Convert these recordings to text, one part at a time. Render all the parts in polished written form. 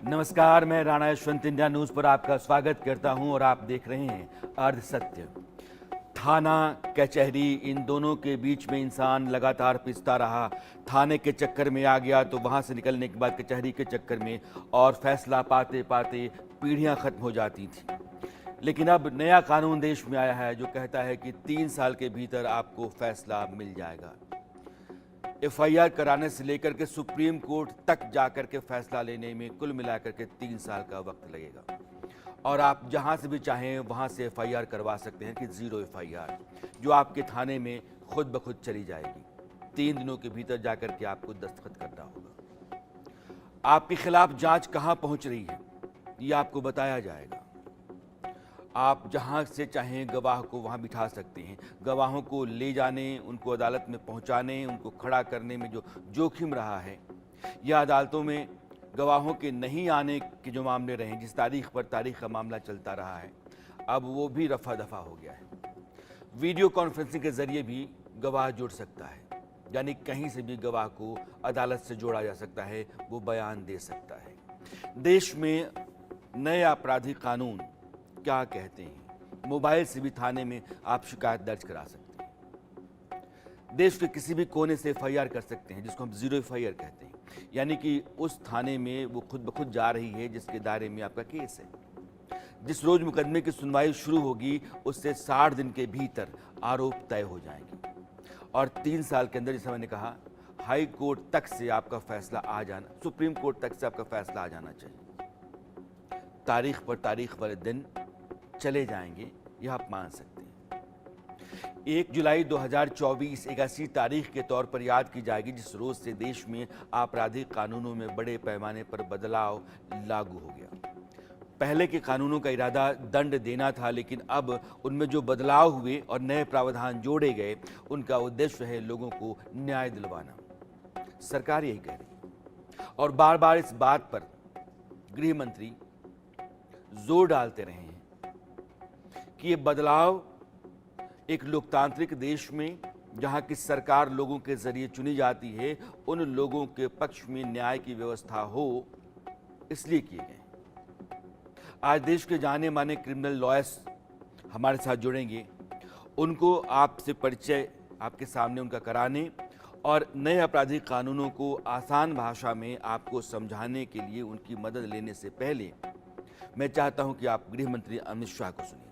नमस्कार, मैं Rana Yashwant India news पर आपका स्वागत करता हूं और आप देख रहे हैं अर्ध सत्य। थाना कचहरी, इन दोनों के बीच में इंसान लगातार पिसता रहा। थाने के चक्कर में आ गया तो वहां से निकलने के बाद कचहरी के चक्कर में, और फैसला पाते पाते पीढ़ियां खत्म हो जाती थी। लेकिन अब नया कानून देश में आया है जो कहता है कि 3 साल के भीतर आपको फैसला मिल जाएगा। एफआईआर कराने से लेकर के सुप्रीम कोर्ट तक जाकर के फैसला लेने में कुल मिलाकर के 3 साल का वक्त लगेगा, और आप जहां से भी चाहें वहां से एफआईआर करवा सकते हैं कि 0 एफआईआर, जो आपके थाने में खुद ब खुद चली जाएगी। 3 दिनों के भीतर जाकर के आपको दस्तखत करना होगा। आपके खिलाफ जांच कहां पहुंच रही है ये आपको बताया जाएगा। आप जहां से चाहें गवाह को वहां बिठा सकते हैं। गवाहों को ले जाने, उनको अदालत में पहुंचाने, उनको खड़ा करने में जो जोखिम रहा है, या अदालतों में गवाहों के नहीं आने के जो मामले रहे, जिस तारीख पर तारीख का मामला चलता रहा है, अब वो भी रफा दफा हो गया है। वीडियो कॉन्फ्रेंसिंग के जरिए भी गवाह जुड़ सकता है, यानी कहीं से भी गवाह को अदालत से जोड़ा जा सकता है, वो बयान दे सकता है। देश में नए आपराधिक कानून क्या कहते हैं? मोबाइल से भी थाने में आप शिकायत दर्ज करा सकते हैं। देश के किसी भी कोने से एफआईआर कर सकते हैं, जिसको हम 0 एफआईआर कहते हैं, यानी कि उस थाने में वो खुद ब खुद जा रही है जिसके दायरे में आपका केस है। जिस रोज मुकदमे की सुनवाई शुरू होगी उससे 60 दिन के भीतर आरोप तय हो जाएंगे, और 3 साल के अंदर, जैसा मैंने कहा, हाई कोर्ट तक से आपका फैसला आ जाना, सुप्रीम कोर्ट तक से आपका फैसला आ जाना चाहिए। तारीख पर तारीख वाले दिन चले जाएंगे, यह आप मान सकते हैं। 1 जुलाई 2024 एक ऐसी तारीख के तौर पर याद की जाएगी जिस रोज से देश में आपराधिक कानूनों में बड़े पैमाने पर बदलाव लागू हो गया। पहले के कानूनों का इरादा दंड देना था, लेकिन अब उनमें जो बदलाव हुए और नए प्रावधान जोड़े गए, उनका उद्देश्य है लोगों को न्याय दिलवाना। सरकार यही कह रही है, और बार बार इस बात पर गृह मंत्री जोर डालते रहे हैं कि ये बदलाव एक लोकतांत्रिक देश में, जहां की सरकार लोगों के जरिए चुनी जाती है, उन लोगों के पक्ष में न्याय की व्यवस्था हो, इसलिए किए गए। आज देश के जाने माने क्रिमिनल लॉयर्स हमारे साथ जुड़ेंगे, उनको आपसे परिचय आपके सामने उनका कराने और नए आपराधिक कानूनों को आसान भाषा में आपको समझाने के लिए उनकी मदद लेने से पहले मैं चाहता हूं कि आप गृह मंत्री अमित शाह को सुनिए।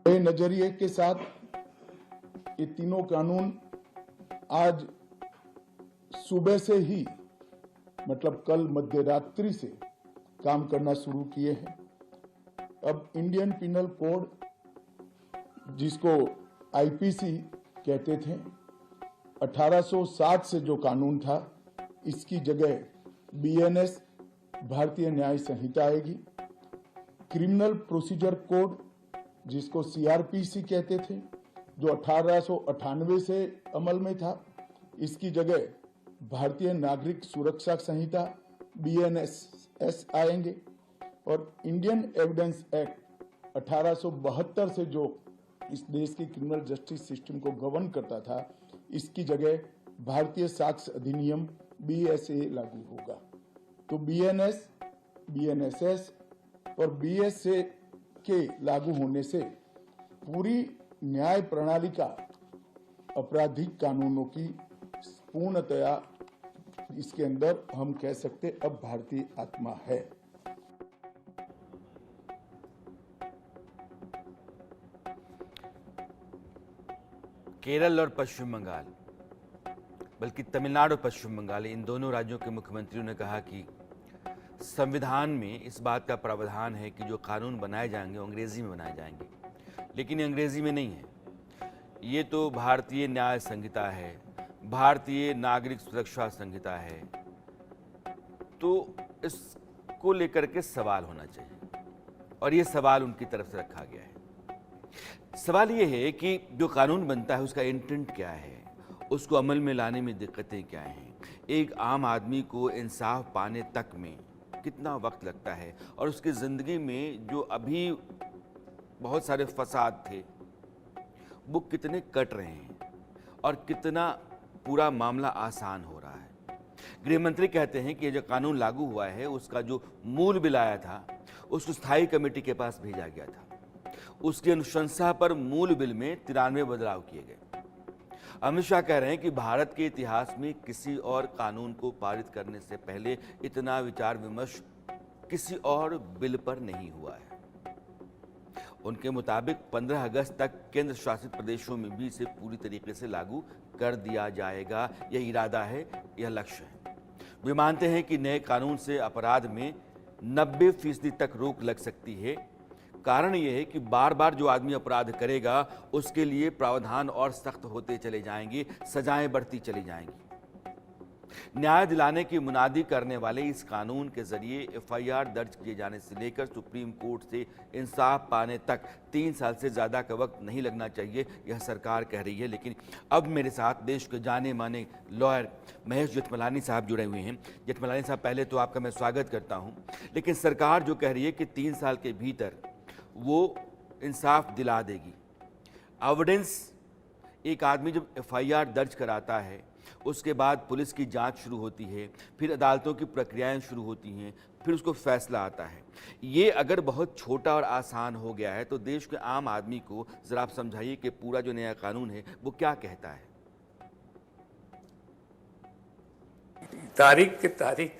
नए नजरिए के साथ ये तीनों कानून आज सुबह से ही, मतलब कल मध्य रात्रि से काम करना शुरू किए हैं। अब इंडियन पिनल कोड, जिसको आईपीसी कहते थे, 1860 से जो कानून था, इसकी जगह बीएनएस भारतीय न्याय संहिता आएगी। क्रिमिनल प्रोसीजर कोड, जिसको सीआरपीसी कहते थे, जो 1898 से अमल में था, इसकी जगह भारतीय नागरिक सुरक्षा संहिता बीएनएस आएंगे। और इंडियन एविडेंस एक्ट 1872 से जो इस देश की क्रिमिनल जस्टिस सिस्टम को गवर्न करता था, इसकी जगह भारतीय साक्ष्य अधिनियम बीएसए लागू होगा। तो बीएनएस, बीएनएसएस और बीएसए के लागू होने से पूरी न्याय प्रणाली का, आपराधिक कानूनों की पूर्णतया इसके अंदर हम कह सकते अब भारतीय आत्मा है। केरल और पश्चिम बंगाल, बल्कि तमिलनाडु और पश्चिम बंगाल, इन दोनों राज्यों के मुख्यमंत्रियों ने कहा कि संविधान में इस बात का प्रावधान है कि जो कानून बनाए जाएंगे वो अंग्रेजी में बनाए जाएंगे, लेकिन अंग्रेजी में नहीं है। ये तो भारतीय न्याय संहिता है, भारतीय नागरिक सुरक्षा संहिता है, तो इसको लेकर के सवाल होना चाहिए, और ये सवाल उनकी तरफ से रखा गया है। सवाल ये है कि जो कानून बनता है उसका इंटेंट क्या है, उसको अमल में लाने में दिक्कतें क्या हैं, एक आम आदमी को इंसाफ पाने तक में कितना वक्त लगता है, और उसकी ज़िंदगी में जो अभी बहुत सारे फसाद थे वो कितने कट रहे हैं, और कितना पूरा मामला आसान हो रहा है। गृह मंत्री कहते हैं कि ये जो कानून लागू हुआ है उसका जो मूल बिल आया था उसको स्थायी कमेटी के पास भेजा गया था। उसकी अनुशंसा पर मूल बिल में 93 बदलाव किए गए। अमित शाह कह रहे हैं कि भारत के इतिहास में किसी और कानून को पारित करने से पहले इतना विचार विमर्श किसी और बिल पर नहीं हुआ है। उनके मुताबिक 15 अगस्त तक केंद्र शासित प्रदेशों में भी इसे पूरी तरीके से लागू कर दिया जाएगा। यह इरादा है, यह लक्ष्य है। वे मानते हैं कि नए कानून से अपराध में 90% तक रोक लग सकती है। कारण यह है कि बार बार जो आदमी अपराध करेगा उसके लिए प्रावधान और सख्त होते चले जाएंगे, सजाएं बढ़ती चली जाएंगी। न्याय दिलाने की मुनादी करने वाले इस कानून के जरिए एफआईआर दर्ज किए जाने से लेकर सुप्रीम कोर्ट से इंसाफ पाने तक 3 साल से ज्यादा का वक्त नहीं लगना चाहिए, यह सरकार कह रही है। लेकिन अब मेरे साथ देश के जाने माने लॉयर महेश जेठमलानी साहब जुड़े हुए हैं। जेठमलानी साहब, पहले तो आपका मैं स्वागत करता हूं। लेकिन सरकार जो कह रही है कि 3 साल के भीतर वो इंसाफ दिला देगी। एविडेंस, एक आदमी जब एफआईआर दर्ज कराता है उसके बाद पुलिस की जांच शुरू होती है, फिर अदालतों की प्रक्रियाएं शुरू होती हैं, फिर उसको फैसला आता है। ये अगर बहुत छोटा और आसान हो गया है तो देश के आम आदमी को जरा आप समझाइए कि पूरा जो नया कानून है वो क्या कहता है। तारीख के तारीख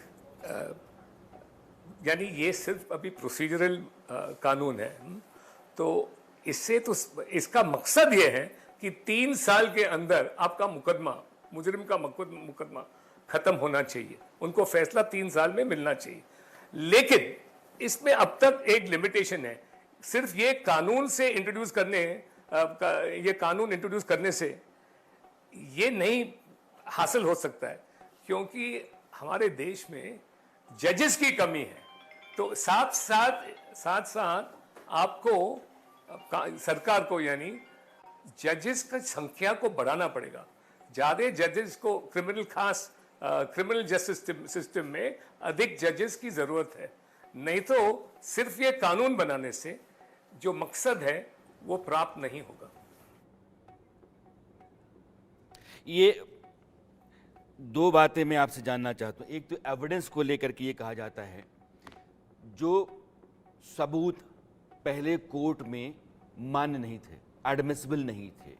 यानी ये सिर्फ अभी प्रोसीजरल कानून है। तो इससे तो इसका मकसद ये है कि 3 साल के अंदर आपका मुकदमा, मुजरिम का मुकदमा खत्म होना चाहिए, उनको फैसला 3 साल में मिलना चाहिए। लेकिन इसमें अब तक एक लिमिटेशन है। सिर्फ ये कानून से इंट्रोड्यूस करने ये कानून इंट्रोड्यूस करने से ये नहीं हासिल हो सकता है, क्योंकि हमारे देश में जजेस की कमी है। तो साथ साथ आपको सरकार को यानी जजेस की संख्या को बढ़ाना पड़ेगा। ज्यादा जजेस को क्रिमिनल जस्टिस सिस्टम में अधिक जजेस की जरूरत है। नहीं तो सिर्फ ये कानून बनाने से जो मकसद है वो प्राप्त नहीं होगा। ये 2 बातें मैं आपसे जानना चाहता हूं। एक तो एविडेंस को लेकर के ये कहा जाता है जो सबूत पहले कोर्ट में मान्य नहीं थे, एडमिसिबल नहीं थे,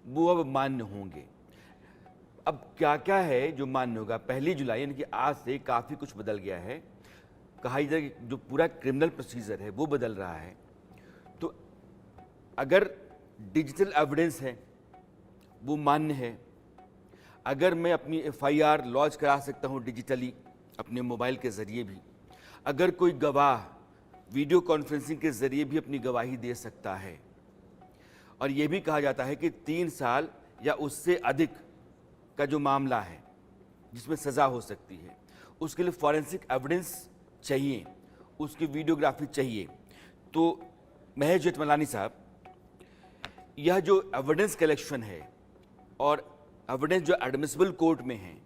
वो अब मान्य होंगे। अब क्या क्या है जो मान्य होगा? 1 जुलाई यानी कि आज से काफ़ी कुछ बदल गया है। कहा जाए कि जो पूरा क्रिमिनल प्रोसीजर है वो बदल रहा है। तो अगर डिजिटल एविडेंस है वो मान्य है, अगर मैं अपनी एफआईआर लॉन्च करा सकता हूं डिजिटली अपने मोबाइल के ज़रिए भी, अगर कोई गवाह वीडियो कॉन्फ्रेंसिंग के ज़रिए भी अपनी गवाही दे सकता है, और ये भी कहा जाता है कि 3 साल या उससे अधिक का जो मामला है जिसमें सज़ा हो सकती है, उसके लिए फॉरेंसिक एविडेंस चाहिए, उसकी वीडियोग्राफी चाहिए। तो महेश जेठमलानी साहब, यह जो एविडेंस कलेक्शन है और एविडेंस जो एडमिसिबल कोर्ट में है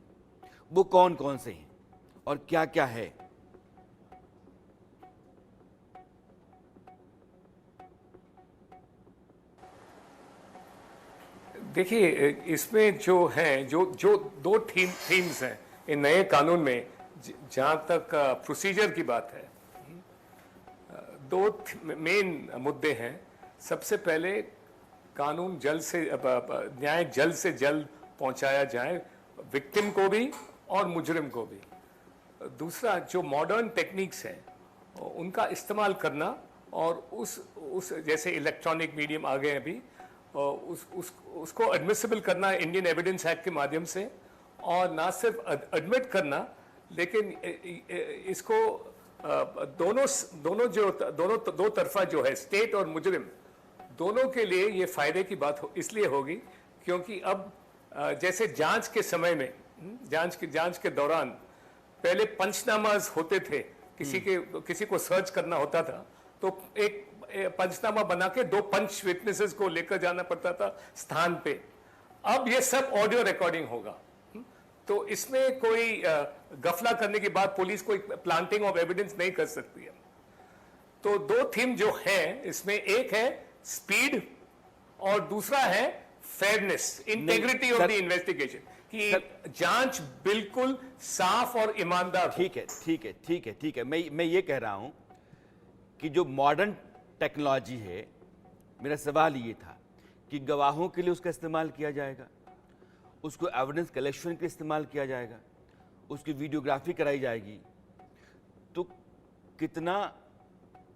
वो कौन कौन से हैं और क्या क्या है? देखिए, इसमें जो है जो 2 थीम्स हैं इन नए कानून में। जहां तक प्रोसीजर की बात है, 2 मेन मुद्दे हैं। सबसे पहले कानून न्याय जल्द से जल्द पहुंचाया जाए, विक्टिम को भी और मुजरिम को भी। दूसरा, जो मॉडर्न टेक्निक्स हैं उनका इस्तेमाल करना, और उस जैसे इलेक्ट्रॉनिक मीडियम आ गए अभी, उसको एडमिसिबल करना इंडियन एविडेंस एक्ट के माध्यम से, और ना सिर्फ एडमिट करना लेकिन इसको दो तरफा जो है, स्टेट और मुजरिम दोनों के लिए ये फायदे की बात इसलिए होगी क्योंकि अब जैसे जांच के समय में, जांच के दौरान पहले पंचनामाज होते थे, किसी को सर्च करना होता था तो एक पंचनामा बना के 2 पंच विटनेसेस को लेकर जाना पड़ता था स्थान पे। अब ये सब ऑडियो रिकॉर्डिंग होगा, तो इसमें कोई गफला करने के बाद पुलिस कोई प्लांटिंग ऑफ एविडेंस नहीं कर सकती है। तो 2 थीम जो है इसमें, एक है स्पीड और दूसरा है fairness, integrity of the investigation. कि जांच बिल्कुल साफ और ईमानदार हो। ठीक है, मैं ये कह रहा हूं कि जो मॉडर्न टेक्नोलॉजी है, मेरा सवाल ये था कि गवाहों के लिए उसका इस्तेमाल किया जाएगा, उसको एविडेंस कलेक्शन के लिए इस्तेमाल किया जाएगा, उसकी वीडियोग्राफी कराई जाएगी, तो कितना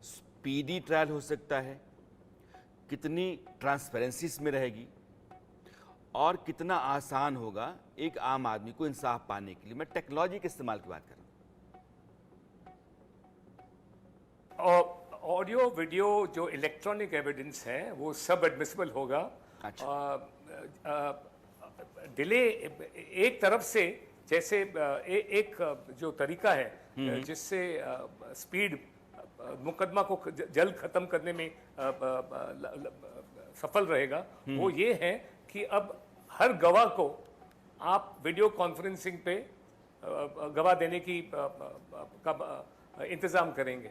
स्पीडी ट्रायल हो सकता है, कितनी ट्रांसपेरेंसी इसमें रहेगी और कितना आसान होगा एक आम आदमी को इंसाफ पाने के लिए। मैं टेक्नोलॉजी के इस्तेमाल की बात कर रहा हूं। और ऑडियो वीडियो जो इलेक्ट्रॉनिक एविडेंस है वो सब एडमिसिबल होगा। अच्छा। डिले एक तरफ से, जैसे एक जो तरीका है जिससे स्पीड मुकदमा को जल्द खत्म करने में सफल रहेगा, वो ये है कि अब हर गवाह को आप वीडियो कॉन्फ्रेंसिंग पे गवाह देने की का इंतजाम करेंगे।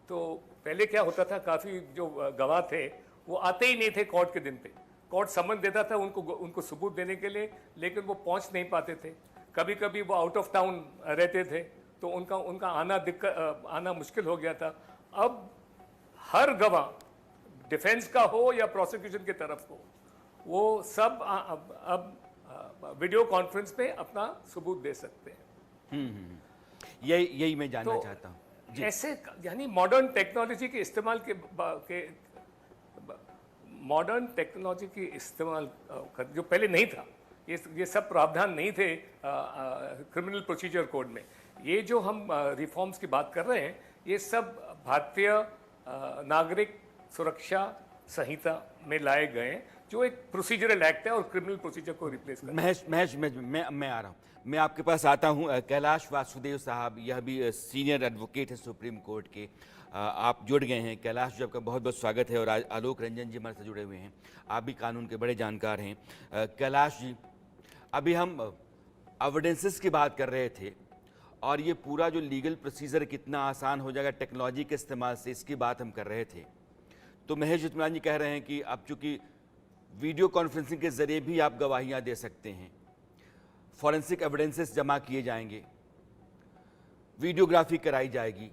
तो पहले क्या होता था, काफी जो गवाह थे वो आते ही नहीं थे कोर्ट के दिन पे। कोर्ट समन देता था उनको सबूत देने के लिए, लेकिन वो पहुंच नहीं पाते थे। कभी कभी वो आउट ऑफ टाउन रहते थे, तो उनका आना मुश्किल हो गया था। अब हर गवाह, डिफेंस का हो या प्रोसिक्यूशन की तरफ हो, वो सब अब वीडियो कॉन्फ्रेंस पे अपना सबूत दे सकते हैं। यही मैं जानना चाहता हूं। ऐसे यानी मॉडर्न टेक्नोलॉजी के इस्तेमाल मॉडर्न टेक्नोलॉजी के इस्तेमाल जो पहले नहीं था, ये सब प्रावधान नहीं थे क्रिमिनल प्रोसीजर कोड में। ये जो हम रिफॉर्म्स की बात कर रहे हैं, ये सब भारतीय नागरिक सुरक्षा संहिता में लाए गए हैं, जो एक प्रोसीजरल एक्ट है और क्रिमिनल प्रोसीजर को रिप्लेस करता है। महेश, मैं आ रहा हूँ, मैं आपके पास आता हूँ। कैलाश वासुदेव साहब, यह भी सीनियर एडवोकेट है सुप्रीम कोर्ट के, आप जुड़ गए हैं। कैलाश जी, आपका बहुत बहुत स्वागत है। और आज आलोक रंजन जी हमारे साथ जुड़े हुए हैं, आप भी कानून के बड़े जानकार हैं। कैलाश जी, अभी हम एविडेंसेस की बात कर रहे थे और ये पूरा जो लीगल प्रोसीजर कितना आसान हो जाएगा टेक्नोलॉजी के इस्तेमाल से, इसकी बात हम कर रहे थे। तो महेश इत्मीरान जी कह रहे हैं कि अब चूंकि वीडियो कॉन्फ्रेंसिंग के जरिए भी आप गवाहियां दे सकते हैं, फॉरेंसिक एविडेंसेस जमा किए जाएंगे, वीडियोग्राफी कराई जाएगी,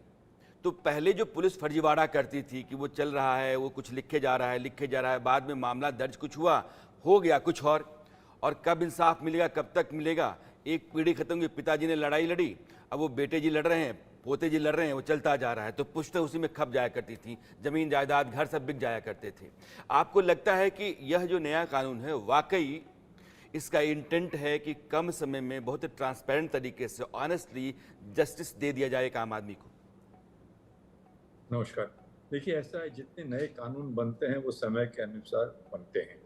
तो पहले जो पुलिस फर्जीवाड़ा करती थी कि वो चल रहा है, वो कुछ लिखे जा रहा है, बाद में मामला दर्ज कुछ हुआ, हो गया कुछ और कब इंसाफ मिलेगा, कब तक मिलेगा। एक पीढ़ी खत्म हुई, पिताजी ने लड़ाई लड़ी, अब वो बेटे जी लड़ रहे हैं, पोते जी लड़ रहे हैं, वो चलता जा रहा है, तो पुश्तें उसी में खप जाया करती थी, जमीन जायदाद घर सब बिक जाया करते थे। आपको लगता है कि यह जो नया कानून है, वाकई इसका इंटेंट है कि कम समय में बहुत ट्रांसपेरेंट तरीके से ऑनेस्टली जस्टिस दे दिया जाए एक आम आदमी को? नमस्कार। देखिए, ऐसा है, जितने नए कानून बनते हैं वो समय के अनुसार बनते हैं।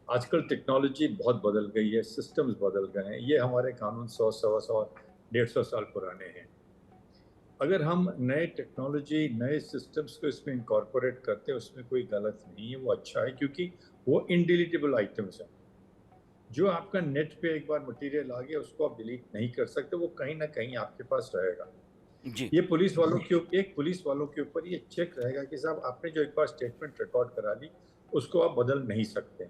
आजकल टेक्नोलॉजी बहुत बदल गई है, सिस्टम्स बदल गए हैं। ये हमारे कानून 100, 125, 150 साल पुराने हैं। अगर हम नए टेक्नोलॉजी, नए सिस्टम्स को इसमें इनकॉर्पोरेट करते हैं, उसमें कोई गलत नहीं है, वो अच्छा है, क्योंकि वो इनडिलीटेबल आइटम्स हैं। जो आपका नेट पे एक बार मटेरियल आ गया, उसको आप डिलीट नहीं कर सकते, वो कहीं ना कहीं आपके पास रहेगा जी। ये पुलिस वालों के ऊपर ये चेक रहेगा कि साहब आपने जो एक बार स्टेटमेंट रिकॉर्ड करा ली, उसको आप बदल नहीं सकते।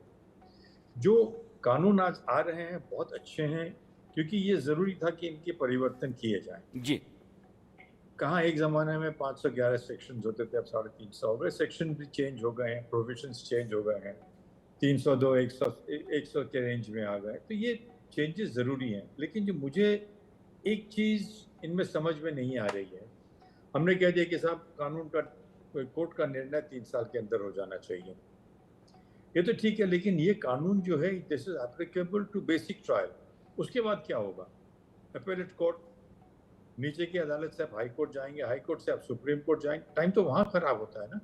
जो कानून आज आ रहे हैं बहुत अच्छे हैं, क्योंकि ये जरूरी था कि इनके परिवर्तन किए जाएं। जी। कहाँ एक ज़माने में 511 सेक्शंस होते थे, अब 350 हो गए। सेक्शन भी चेंज हो गए हैं, प्रोविजंस चेंज हो गए हैं, 302, 100 के रेंज में आ गए। तो ये चेंजेस ज़रूरी हैं। लेकिन जो मुझे एक चीज़ इनमें समझ में नहीं आ रही है, हमने कह दिया कि साहब कानून का, कोर्ट का निर्णय 3 साल के अंदर हो जाना चाहिए। ये तो ठीक है, लेकिन ये कानून जो है, this is applicable to basic trial. उसके बाद क्या होगा? अपीलेट कोर्ट, नीचे की अदालत से आप हाई कोर्ट जाएंगे, हाई कोर्ट से आप सुप्रीम कोर्ट जाएंगे, टाइम तो वहां खराब होता है ना।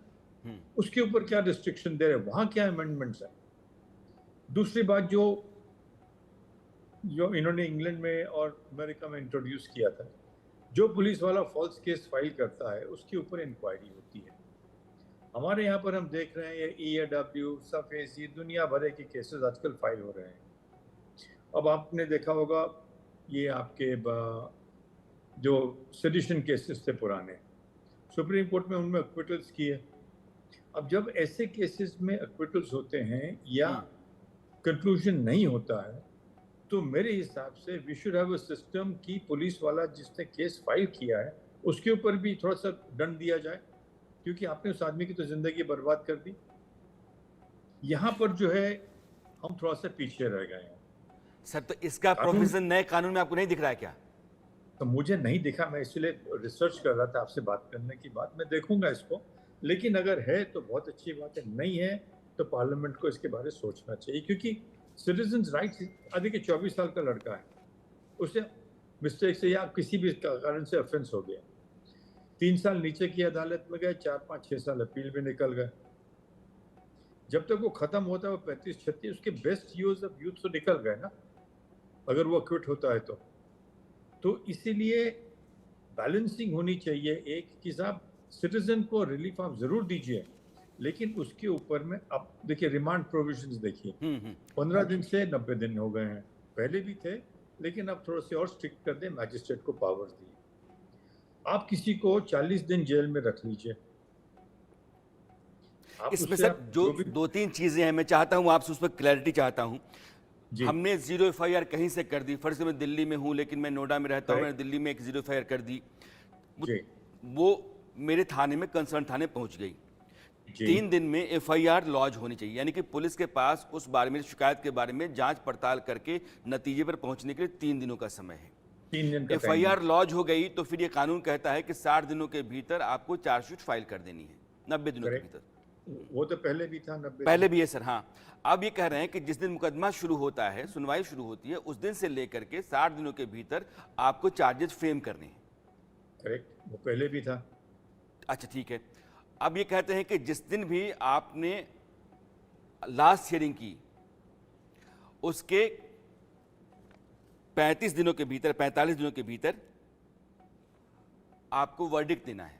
उसके ऊपर क्या रिस्ट्रिक्शन दे रहे हैं, वहां क्या अमेंडमेंट्स है। दूसरी बात, जो इन्होंने इंग्लैंड में और अमेरिका में इंट्रोड्यूस किया था, जो पुलिस वाला फॉल्स केस फाइल करता है उसके ऊपर इंक्वायरी होती है। हमारे यहाँ पर हम देख रहे हैं ये EAW, सफेसी, दुनिया भर के केसेस आजकल फाइल हो रहे हैं। अब आपने देखा होगा ये आपके जो सेडिशन केसेस थे पुराने, सुप्रीम कोर्ट में उनमें एक्विटल्स किए। अब जब ऐसे केसेस में एक्विटल्स होते हैं या कंक्लूजन नहीं होता है, तो मेरे हिसाब से we should have a system कि पुलिस वाला जिसने केस फाइल किया है उसके ऊपर भी थोड़ा सा दंड दिया जाए, क्योंकि आपने उस आदमी की तो जिंदगी बर्बाद कर दी। यहाँ पर जो है हम थोड़ा सा पीछे रह गए हैं। सर, तो इसका कानून प्रोविजन नए कानून में आपको नहीं दिख रहा है क्या? तो मुझे नहीं दिखा, मैं इसलिए रिसर्च कर रहा था आपसे बात करने की बाद, मैं देखूंगा इसको, लेकिन अगर है तो बहुत अच्छी बात है, नहीं है तो पार्लियामेंट को इसके बारे में सोचना चाहिए, क्योंकि सिटीजन राइट्स, देखिए 24 साल का लड़का है, उसे मिस्टेक से या किसी भी कारण से ऑफेंस हो गया, 3 साल नीचे की अदालत में गए, 4, 5, 6 साल अपील में निकल गए, जब तक वो खत्म होता है वो 35-36, उसके बेस्ट यूज ऑफ यूथ तो निकल गए ना, अगर वो क्विट होता है तो इसीलिए बैलेंसिंग होनी चाहिए एक कि साहब सिटीजन को रिलीफ आप जरूर दीजिए, लेकिन उसके ऊपर में अब देखिए रिमांड प्रोविजंस देखिए, 15 दिन से 90 दिन हो गए हैं, पहले भी थे, लेकिन अब थोड़ा से और स्ट्रिक्ट कर दें, मैजिस्ट्रेट को पावर्स दिए, आप किसी को 40 दिन जेल में रख लीजिए। इसमें सर जो भी 2-3 चीजें हैं, मैं चाहता हूं आपसे उस पर क्लैरिटी चाहता हूं। जी। हमने 0 एफआईआर कहीं से कर दी, फर्ज से मैं दिल्ली में हूं लेकिन मैं नोएडा में रहता हूं, मैंने दिल्ली में एक 0 एफआईआर कर दी, जी वो मेरे थाने में, कंसर्न थाने पहुंच गई। जी 3 दिन में एफआईआर लॉज होनी चाहिए, यानी कि पुलिस के पास उस बारे में, शिकायत के बारे में जांच पड़ताल करके नतीजे पर पहुंचने के लिए 3 दिनों का समय है। 3 दिन का एफआईआर लॉज हो गई तो फिर ये कानून कहता है कि 60 दिनों के भीतर आपको चार्जशीट फाइल कर देनी है, 90 दिनों के भीतर। वो तो पहले भी था, 90 पहले भी है सर, हाँ। अब ये कह रहे हैं कि जिस दिन मुकदमा शुरू होता है, सुनवाई शुरू होती है, उस दिन से लेकर के 60 दिनों के भीतर आपको चार्जेस फ्रेम करने हैं। करेक्ट, वो पहले भी था। अच्छा ठीक है। अब ये कहते हैं कि जिस दिन भी आपने लास्ट हियरिंग की उसके 35 दिनों के भीतर, 45 दिनों के भीतर आपको वर्डिक्ट देना है।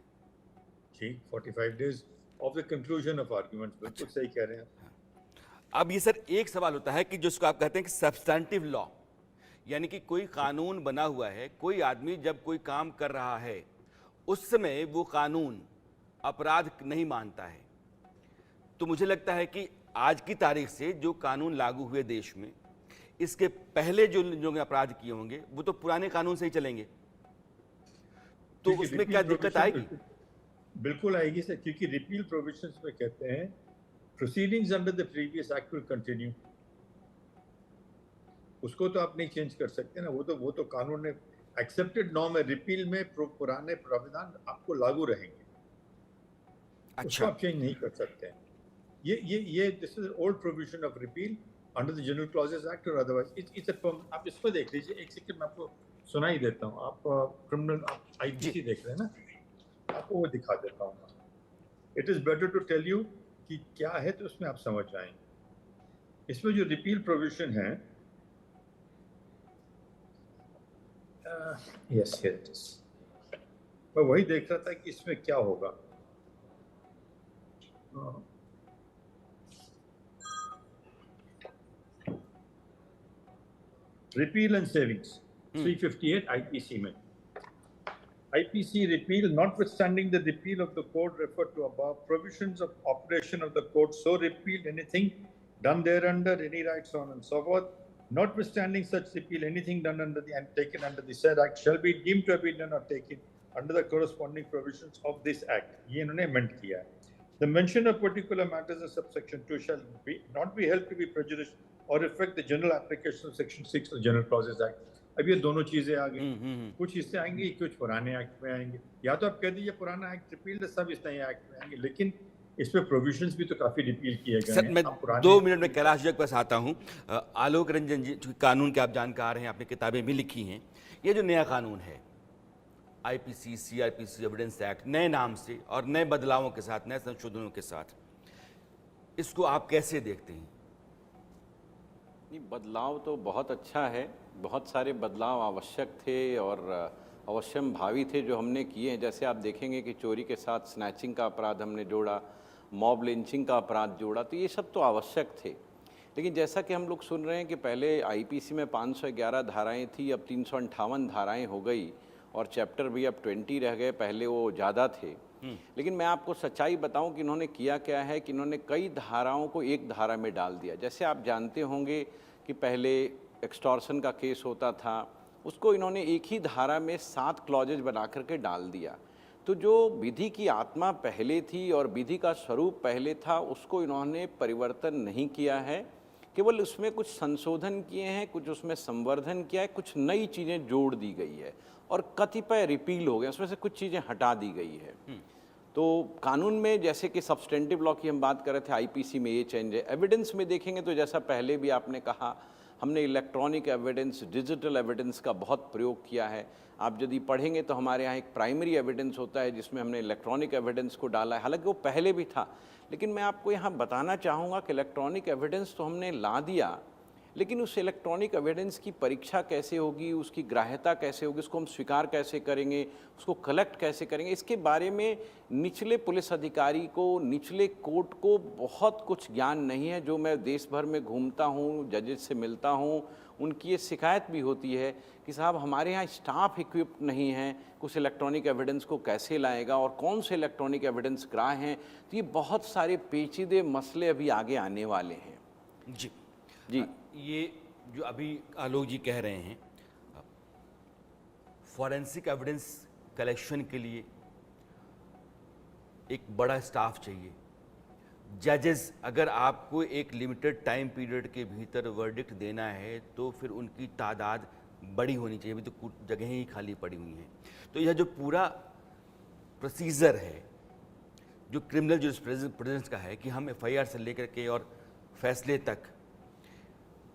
ठीक, 45 days of the conclusion of arguments, बिल्कुल सही कह रहे हैं। अब ये सर एक सवाल होता है कि जिसको आप कहते हैं कि सब्सटेंटिव लॉ, यानी कि कोई कानून बना हुआ है, कोई आदमी जब कोई काम कर रहा है उस समय वो कानून अपराध नहीं मानता है, तो मुझे लगता है कि आज की तारीख से जो कानून लागू हुए देश में, इसके पहले जो लोगों ने अपराध किए होंगे वो तो पुराने कानून से ही चलेंगे, तो देखिए, उसमें repeal क्या दिक्कत provision आएगी? बिल्कुल आएगी सर, क्योंकि रिपील प्रोविजंस में कहते हैं proceedings under the previous act will continue, उसको तो आप नहीं चेंज कर सकते ना, वो तो कानून ने एक्सेप्टेड नॉर्म है, रिपील में पुराने प्रावधान आपको लागू रहेंगे, उसको अच्छा, आप चेंज नहीं कर सकते हैं। ये this is old provision of repeal under the general clauses act और अदरवाइज इट्स अ, आप इसको देख लीजिए, एक सेकंड मैं आपको सुनाई देता हूँ, आप क्रिमिनल आईपीसी देख रहे हैं ना, आपको वो दिखा देता हूँ। It is better to tell you कि क्या है, तो उसमें आप समझ जाएंगे। इसमें जो रिपील प्रोविजन है, यस हियर इट इज, मैं वही देख रहा था कि इसमें क्या होगा। रिपील एंड सेविंग्स 358 आईपीसी में, IPC repeal, notwithstanding the repeal of the code referred to above, provisions of operation of the code so repealed, anything done thereunder, any rights on and so forth, notwithstanding such repeal, anything done under the and taken under the said act shall be deemed to have been done or taken under the corresponding provisions of this act. ये इन्होंने amend किया है। The mention of particular matters in subsection 2 shall not be held to be prejudicial or affect the general application of section 6 of the General Clauses Act. अब ये दोनों चीजें आ गई, कुछ इससे आएंगे, कुछ पुराने एक्ट में आएंगे, या तो आप कह दीजिए पुराना एक्ट रिपील्ड, सब इस नए एक्ट में आएंगे, लेकिन इसमें प्रोविजंस भी तो काफी रिपील किए गए सर हैं। मैं 2 मिनट में कैलाश जी के पास आता हूँ। आलोक रंजन जी, कानून के आप जानकार हैं, आपने किताबें भी लिखी हैं, ये जो नया कानून है आईपीसी, सीआरपीसी, एविडेंस एक्ट, नए नाम से और नए बदलावों के साथ, नए संशोधनों के साथ, इसको आप कैसे देखते हैं? बदलाव तो बहुत अच्छा है, बहुत सारे बदलाव आवश्यक थे और अवश्यम भावी थे जो हमने किए हैं। जैसे आप देखेंगे कि चोरी के साथ स्नैचिंग का अपराध हमने जोड़ा, मॉब लिंचिंग का अपराध जोड़ा, तो ये सब तो आवश्यक थे। लेकिन जैसा कि हम लोग सुन रहे हैं कि पहले आईपीसी में 511 धाराएं थी, अब 358 धाराएं हो गई और चैप्टर भी अब 20 रह गए, पहले वो ज़्यादा थे। लेकिन मैं आपको सच्चाई बताऊं कि इन्होंने किया क्या है कि इन्होंने कई धाराओं को एक धारा में डाल दिया। जैसे आप जानते होंगे कि पहले एक्सटॉर्शन का केस होता था, उसको इन्होंने एक ही धारा में 7 क्लॉजेज बना करके डाल दिया। तो जो विधि की आत्मा पहले थी और विधि का स्वरूप पहले था, उसको इन्होंने परिवर्तन नहीं किया है, केवल उसमें कुछ संशोधन किए हैं, कुछ उसमें संवर्धन किया है, कुछ नई चीज़ें जोड़ दी गई है और कतिपय रिपील हो गए, उसमें से कुछ चीज़ें हटा दी गई है। तो कानून में जैसे कि सब्सटेंटिव लॉ की हम बात कर रहे थे, आईपीसी में ये चेंज है। एविडेंस में देखेंगे तो जैसा पहले भी आपने कहा, हमने इलेक्ट्रॉनिक एविडेंस, डिजिटल एविडेंस का बहुत प्रयोग किया है। आप यदि पढ़ेंगे तो हमारे यहाँ एक प्राइमरी एविडेंस होता है जिसमें हमने इलेक्ट्रॉनिक एविडेंस को डाला है, हालांकि वो पहले भी था, लेकिन मैं आपको यहाँ बताना चाहूँगा कि इलेक्ट्रॉनिक एविडेंस तो हमने ला दिया, लेकिन उस इलेक्ट्रॉनिक एविडेंस की परीक्षा कैसे होगी, उसकी ग्राह्यता कैसे होगी, उसको हम स्वीकार कैसे करेंगे, उसको कलेक्ट कैसे करेंगे, इसके बारे में निचले पुलिस अधिकारी को, निचले कोर्ट को बहुत कुछ ज्ञान नहीं है। जो मैं देश भर में घूमता हूँ, जजेस से मिलता हूँ, उनकी ये शिकायत भी होती है कि साहब हमारे यहाँ स्टाफ इक्विप्ड नहीं है, कुछ इलेक्ट्रॉनिक एविडेंस को कैसे लाएगा और कौन से इलेक्ट्रॉनिक एविडेंस ग्राह्य हैं। तो ये बहुत सारे पेचीदे मसले अभी आगे आने वाले हैं। जी जी, ये जो अभी आलोक जी कह रहे हैं, फॉरेंसिक एविडेंस कलेक्शन के लिए एक बड़ा स्टाफ चाहिए। जजेस, अगर आपको एक लिमिटेड टाइम पीरियड के भीतर वर्डिक्ट देना है तो फिर उनकी तादाद बड़ी होनी चाहिए। अभी तो कुछ जगहें ही खाली पड़ी हुई हैं। तो यह जो पूरा प्रोसीजर है जो क्रिमिनल जूरिस्प्रूडेंस का है कि हम एफआईआर से लेकर के और फैसले तक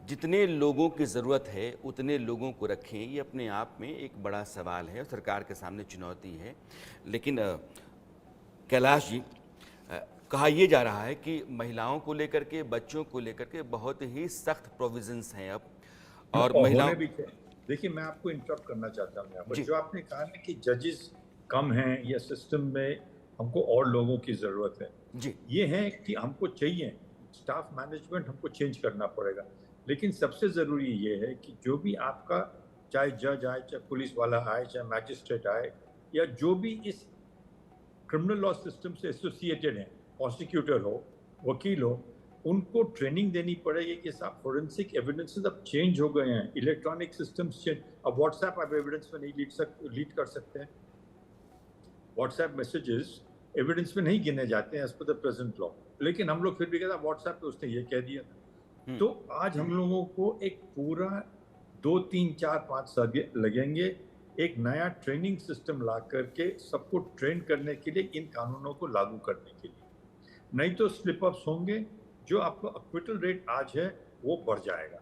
जितने लोगों की ज़रूरत है उतने लोगों को रखें, ये अपने आप में एक बड़ा सवाल है और सरकार के सामने चुनौती है। लेकिन कैलाश जी, कहा यह जा रहा है कि महिलाओं को लेकर के, बच्चों को लेकर के बहुत ही सख्त प्रोविजंस हैं अब, और महिलाओं भी। देखिए, मैं आपको इंटरप्ट करना चाहता हूँ यहाँ पर। जी। जो आपने कहा ना कि जजेस कम हैं या सिस्टम में हमको और लोगों की ज़रूरत है, जी, ये है कि हमको चाहिए स्टाफ मैनेजमेंट, हमको चेंज करना पड़ेगा। लेकिन सबसे ज़रूरी ये है कि जो भी आपका, चाहे जज आए, चाहे पुलिस वाला आए, चाहे मैजिस्ट्रेट आए, या जो भी इस क्रिमिनल लॉ सिस्टम से एसोसिएटेड हैं, प्रोसिक्यूटर हो, वकील हो, उनको ट्रेनिंग देनी पड़ेगी कि साहब फॉरेंसिक एविडेंसेस अब चेंज हो गए हैं, इलेक्ट्रॉनिक सिस्टम्स चेंज। अब व्हाट्सएप आप एविडेंस में नहीं लीड कर सकते हैं। व्हाट्सएप मैसेजेस एविडेंस में नहीं गिने जाते हैं as per the present law, लेकिन हम लोग फिर भी कहते हैं व्हाट्सएप पे उसने ये कह दिया था। तो आज हम लोगों को एक पूरा 2, 3, 4, 5 साल लगेंगे एक नया ट्रेनिंग सिस्टम ला करके सबको ट्रेन करने के लिए, इन कानूनों को लागू करने के लिए। नहीं तो स्लिप अप्स होंगे, जो आपका एक्विटल रेट आज है वो बढ़ जाएगा,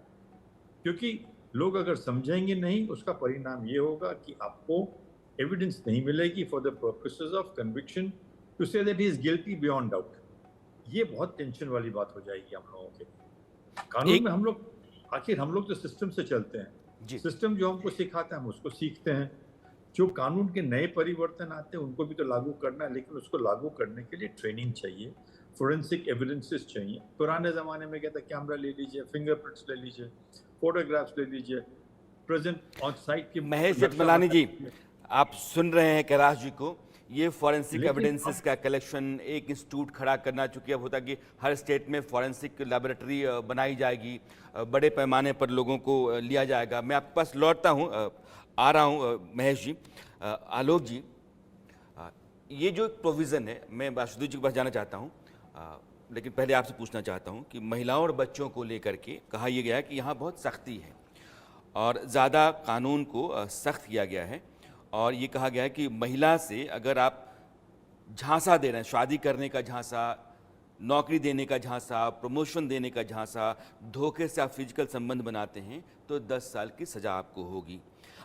क्योंकि लोग अगर समझेंगे नहीं, उसका परिणाम ये होगा कि आपको एविडेंस नहीं मिलेगी for the purposes of conviction to say that he is guilty beyond doubt. ये बहुत टेंशन वाली बात हो जाएगी हम लोगों के लिए। कानून में हम लोग, आखिर हम लोग तो सिस्टम से चलते हैं, सिस्टम जो हमको सिखाता है हम उसको सीखते हैं। जो कानून के नए परिवर्तन आते हैं उनको भी तो लागू करना है, लेकिन उसको लागू करने के लिए ट्रेनिंग चाहिए, फोरेंसिक एविडेंसेस चाहिए। पुराने ज़माने में कहता कैमरा ले लीजिए, फिंगरप्रिंट्स ले लीजिए, फोटोग्राफ्स ले लीजिए, प्रेजेंट ऑन साइट की। महेश जेठमलानी जी, आप सुन रहे हैं कैलाश जी को। ये फॉरेंसिक एविडेंसेस का कलेक्शन एक इंस्टीट्यूट खड़ा करना, चूंकि अब होता कि हर स्टेट में फॉरेंसिक लैबोरेटरी बनाई जाएगी, बड़े पैमाने पर लोगों को लिया जाएगा। मैं आपके पास लौटता हूँ, आ रहा हूँ महेश जी। आलोक जी, ये जो एक प्रोविज़न है, मैं वासुदेव जी के पास जाना चाहता हूँ, लेकिन पहले आपसे पूछना चाहता हूँ कि महिलाओं और बच्चों को लेकर के कहा यह गया है कि यहाँ बहुत सख्ती है और ज़्यादा कानून को सख्त किया गया है, और ये कहा गया है कि महिला से अगर आप झांसा दे रहे हैं, शादी करने का झांसा, नौकरी देने का झांसा, प्रमोशन देने का झांसा, धोखे से आप फिजिकल संबंध बनाते हैं तो 10 साल की सज़ा आपको होगी।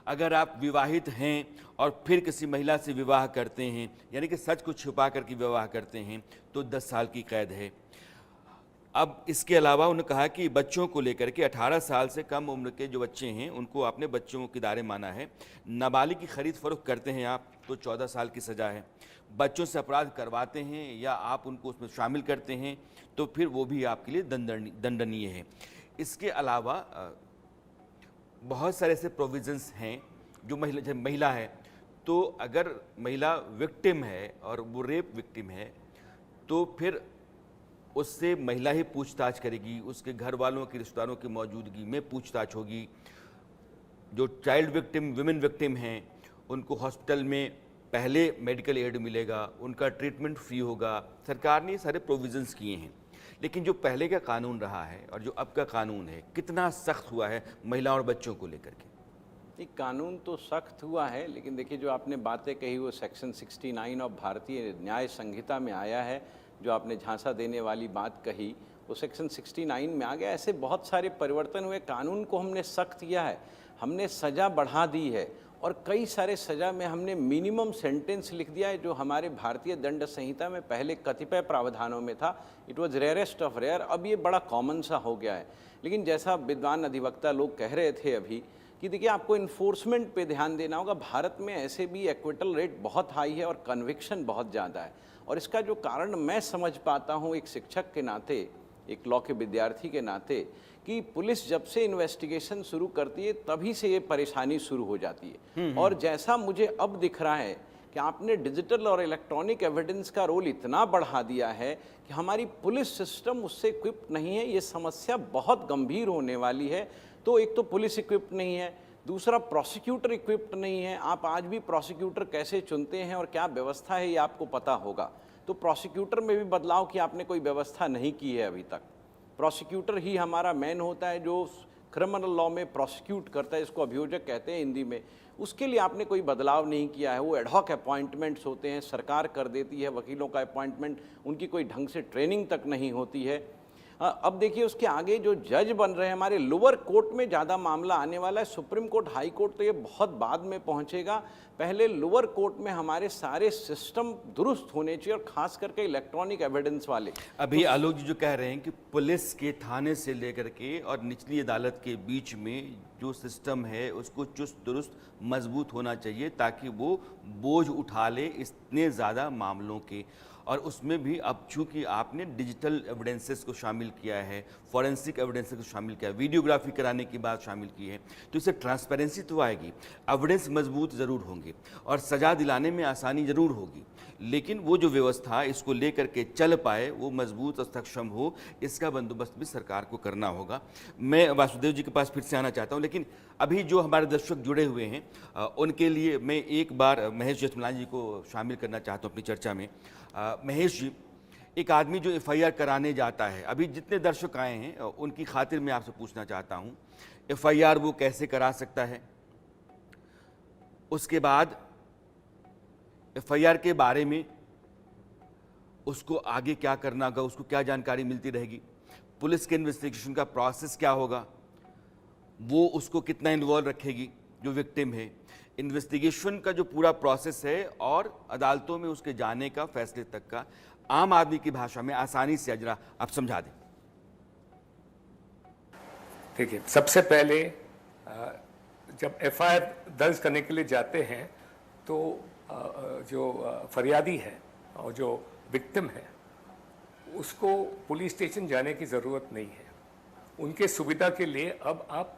अगर आप विवाहित हैं और फिर किसी महिला से विवाह करते हैं, यानी कि सच को छुपा करके विवाह करते हैं, तो 10 साल की कैद है। अब इसके अलावा उन्होंने कहा कि बच्चों को लेकर के 18 साल से कम उम्र के जो बच्चे हैं उनको आपने बच्चों के दायरे माना है। नाबालिग की खरीद फरोख्त करते हैं आप तो 14 साल की सज़ा है। बच्चों से अपराध करवाते हैं या आप उनको उसमें शामिल करते हैं तो फिर वो भी आपके लिए दंडनीय है। इसके अलावा बहुत सारे ऐसे प्रोविज़न्स हैं जो महिला है, तो अगर महिला विक्टिम है और वो रेप विक्टिम है तो फिर उससे महिला ही पूछताछ करेगी, उसके घर वालों के रिश्तेदारों की मौजूदगी में पूछताछ होगी। जो चाइल्ड विक्टिम, विमेन विक्टिम हैं, उनको हॉस्पिटल में पहले मेडिकल एड मिलेगा, उनका ट्रीटमेंट फ्री होगा। सरकार ने सारे प्रोविजंस किए हैं, लेकिन जो पहले का कानून रहा है और जो अब का कानून है, कितना सख्त हुआ है महिला और बच्चों को लेकर के? ये कानून तो सख्त हुआ है, लेकिन देखिए जो आपने बातें कही वो सेक्शन 69 ऑफ भारतीय न्याय संहिता में आया है। जो आपने झांसा देने वाली बात कही वो सेक्शन 69 में आ गया। ऐसे बहुत सारे परिवर्तन हुए, कानून को हमने सख्त किया है, हमने सज़ा बढ़ा दी है और कई सारे सज़ा में हमने मिनिमम सेंटेंस लिख दिया है, जो हमारे भारतीय दंड संहिता में पहले कतिपय प्रावधानों में था। It was rarest of rare, अब ये बड़ा कॉमन सा हो गया है। लेकिन जैसा विद्वान अधिवक्ता लोग कह रहे थे अभी कि देखिए आपको इन्फोर्समेंट पे ध्यान देना होगा। भारत में ऐसे भी एक्विटल रेट बहुत हाई है और कन्विक्शन बहुत ज़्यादा है, और इसका जो कारण मैं समझ पाता हूँ एक शिक्षक के नाते, एक लॉ के विद्यार्थी के नाते, कि पुलिस जब से इन्वेस्टिगेशन शुरू करती है तभी से ये परेशानी शुरू हो जाती है। और जैसा मुझे अब दिख रहा है कि आपने डिजिटल और इलेक्ट्रॉनिक एविडेंस का रोल इतना बढ़ा दिया है कि हमारी पुलिस सिस्टम उससे इक्विप्ड नहीं है। ये समस्या बहुत गंभीर होने वाली है। तो एक तो पुलिस इक्विप्ड नहीं है, दूसरा प्रोसिक्यूटर इक्विप्ड नहीं है। आप आज भी प्रोसिक्यूटर कैसे चुनते हैं और क्या व्यवस्था है ये आपको पता होगा। तो प्रोसिक्यूटर में भी बदलाव की आपने कोई व्यवस्था नहीं की है अभी तक। प्रोसिक्यूटर ही हमारा मैन होता है जो क्रिमिनल लॉ में प्रोसिक्यूट करता है, इसको अभियोजक कहते हैं हिंदी में। उसके लिए आपने कोई बदलाव नहीं किया है। वो एडहॉक अपॉइंटमेंट्स होते हैं, सरकार कर देती है वकीलों का अपॉइंटमेंट, उनकी कोई ढंग से ट्रेनिंग तक नहीं होती है। अब देखिए उसके आगे जो जज बन रहे हैं, हमारे लोअर कोर्ट में ज़्यादा मामला आने वाला है। सुप्रीम कोर्ट, हाई कोर्ट तो ये बहुत बाद में पहुंचेगा। पहले लोअर कोर्ट में हमारे सारे सिस्टम दुरुस्त होने चाहिए, और खास करके इलेक्ट्रॉनिक एविडेंस वाले। अभी आलोक जी जो कह रहे हैं कि पुलिस के थाने से लेकर के और निचली अदालत के बीच में जो सिस्टम है उसको चुस्त दुरुस्त मजबूत होना चाहिए, ताकि वो बोझ उठा ले इतने ज़्यादा मामलों के। और उसमें भी अब चूंकि आपने डिजिटल एविडेंसेस को शामिल किया है, फॉरेंसिक एविडेंसेस को शामिल किया है, वीडियोग्राफी कराने की बात शामिल की है, तो इससे ट्रांसपेरेंसी तो आएगी, एविडेंस मजबूत ज़रूर होंगे और सज़ा दिलाने में आसानी ज़रूर होगी। लेकिन वो जो व्यवस्था इसको लेकर के चल पाए, वो मजबूत और सक्षम हो, इसका बंदोबस्त भी सरकार को करना होगा। मैं वासुदेव जी के पास फिर से आना चाहता हूँ, लेकिन अभी जो हमारे दर्शक जुड़े हुए हैं उनके लिए मैं एक बार महेश जेठमलानी जी को शामिल करना चाहता हूँ अपनी चर्चा में। महेश जी, एक आदमी जो एफआईआर कराने जाता है, अभी जितने दर्शक आए हैं उनकी खातिर मैं आपसे पूछना चाहता हूँ, एफआईआर वो कैसे करा सकता है? उसके बाद एफआईआर के बारे में उसको आगे क्या करना होगा, उसको क्या जानकारी मिलती रहेगी, पुलिस के इन्वेस्टिगेशन का प्रोसेस क्या होगा, वो उसको कितना इन्वॉल्व रखेगी जो विक्टिम है, इन्वेस्टिगेशन का जो पूरा प्रोसेस है और अदालतों में उसके जाने का, फैसले तक का, आम आदमी की भाषा में आसानी से जरा आप समझा दें। ठीक है, सबसे पहले जब एफआईआर दर्ज करने के लिए जाते हैं तो जो फरियादी है और जो विक्टिम है उसको पुलिस स्टेशन जाने की ज़रूरत नहीं है। उनके सुविधा के लिए अब आप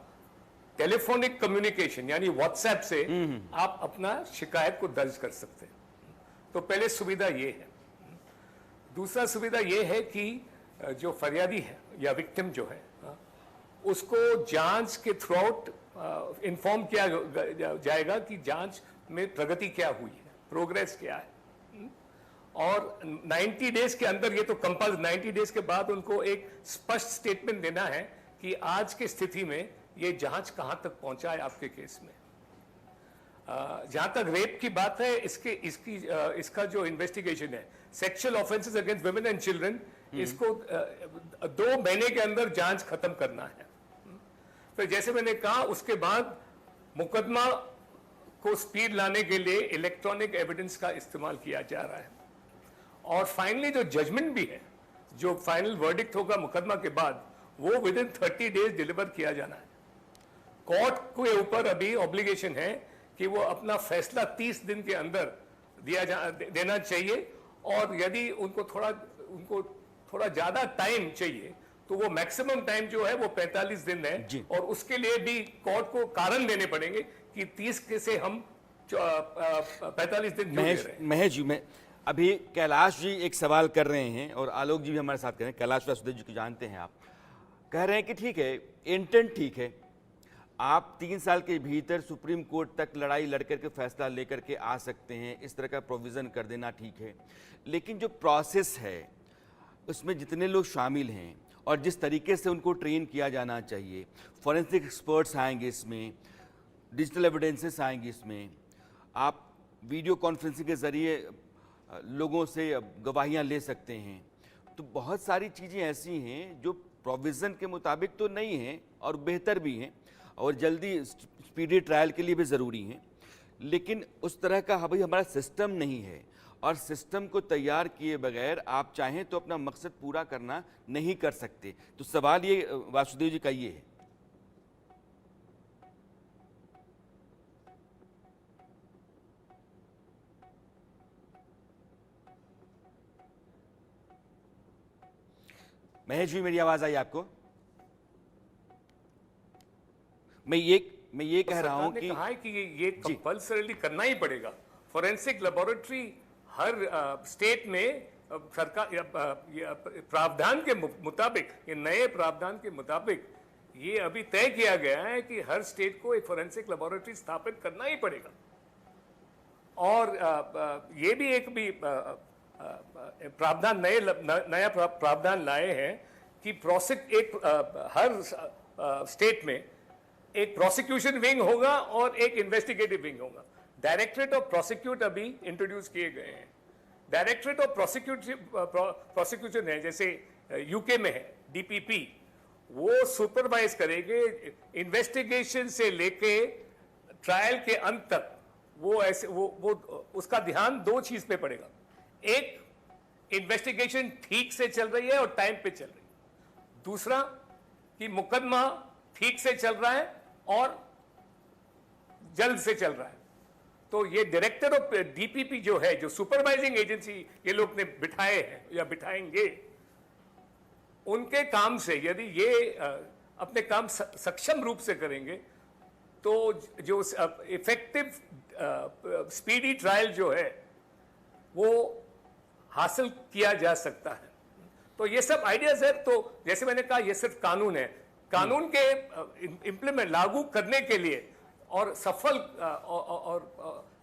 टेलीफोनिक कम्युनिकेशन यानी व्हाट्सएप से आप अपना शिकायत को दर्ज कर सकते हैं। तो पहले सुविधा ये है। दूसरा सुविधा ये है कि जो फरियादी है या विक्टिम जो है उसको जांच के थ्रू आउट इन्फॉर्म किया जाएगा कि जांच में प्रगति क्या हुई है, प्रोग्रेस क्या है। और 90 डेज के अंदर, ये तो कंपल्स 90 डेज के बाद उनको एक स्पष्ट स्टेटमेंट देना है कि आज की स्थिति में ये जांच कहां तक पहुंचा है आपके केस में। जहां तक रेप की बात है, इसका जो इन्वेस्टिगेशन है, sexual offences against women and children, इसको 2 महीने के अंदर जांच खत्म करना है। फिर जैसे मैंने कहा, उसके बाद मुकदमा को स्पीड लाने के लिए इलेक्ट्रॉनिक एविडेंस का इस्तेमाल किया जा रहा है। और फाइनली जो जजमेंट भी है, जो फाइनल वर्डिक्ट होगा मुकदमा के बाद, वो विद इन 30 डेज डिलीवर किया जाना है। कोर्ट के ऊपर अभी ऑब्लिगेशन है कि वो अपना फैसला 30 दिन के अंदर देना चाहिए, और यदि उनको थोड़ा ज्यादा टाइम चाहिए तो वो मैक्सिमम टाइम जो है वो 45 दिन है। और उसके लिए भी कोर्ट को कारण देने पड़ेंगे कि 30 से हम 45 दिन क्यों दे रहे हैं। महेश जी, मैं अभी कैलाश जी एक सवाल कर रहे हैं और आलोक जी भी हमारे साथ कर रहे हैं। कैलाश वासुदेव जी को जानते हैं आप, कह रहे हैं कि ठीक है, इंटेंट ठीक है, आप 3 साल के भीतर सुप्रीम कोर्ट तक लड़ाई लड़ करके फैसला लेकर के आ सकते हैं, इस तरह का प्रोविज़न कर देना ठीक है, लेकिन जो प्रोसेस है उसमें जितने लोग शामिल हैं और जिस तरीके से उनको ट्रेन किया जाना चाहिए, फॉरेंसिक एक्सपर्ट्स आएंगे इसमें, डिजिटल एविडेंसेस आएंगे इसमें, आप वीडियो कॉन्फ्रेंसिंग के ज़रिए लोगों से गवाहियाँ ले सकते हैं, तो बहुत सारी चीज़ें ऐसी हैं जो प्रोविज़न के मुताबिक तो नहीं हैं और बेहतर भी हैं और जल्दी स्पीडी ट्रायल के लिए भी ज़रूरी हैं, लेकिन उस तरह का अभी हमारा सिस्टम नहीं है और सिस्टम को तैयार किए बगैर आप चाहें तो अपना मकसद पूरा करना नहीं कर सकते। तो सवाल ये वासुदेव जी का ये है। महेश जी, मेरी आवाज आई आपको? मैं ये कह रहा हूं कि कहा है कि ये कंपल्सरीली करना ही पड़ेगा। फॉरेंसिक लेबोरेटरी हर स्टेट में सरकार प्रावधान के मुताबिक, ये नए प्रावधान के मुताबिक ये अभी तय किया गया है कि हर स्टेट को एक फॉरेंसिक लेबोरेटरी स्थापित करना ही पड़ेगा। और ये भी एक भी प्रावधान नया प्रावधान लाए हैं कि हर स्टेट में एक प्रोसिक्यूशन विंग होगा और एक इन्वेस्टिगेटिव विंग होगा। डायरेक्टरेट ऑफ प्रोसिक्यूट अभी इंट्रोड्यूस किए गए हैं। डायरेक्टरेट ऑफ प्रोसिक्यूशन है, जैसे यूके में है डीपीपी, वो सुपरवाइज करेंगे इन्वेस्टिगेशन से लेके ट्रायल के अंत तक। वो उसका ध्यान 2 चीज पे पड़ेगा। एक, इन्वेस्टिगेशन ठीक से चल रही है और टाइम पे चल रही है। दूसरा, कि मुकदमा ठीक से चल रहा है और जल्द से चल रहा है। तो ये डायरेक्टर ऑफ डीपीपी जो है, जो सुपरवाइजिंग एजेंसी ये लोग ने बिठाए हैं या बिठाएंगे, उनके काम से यदि ये अपने काम सक्षम रूप से करेंगे तो जो इफेक्टिव स्पीडी ट्रायल जो है वो हासिल किया जा सकता है। तो ये सब आइडियाज है। तो जैसे मैंने कहा, ये सिर्फ कानून है। कानून के इंप्लीमेंट लागू करने के लिए और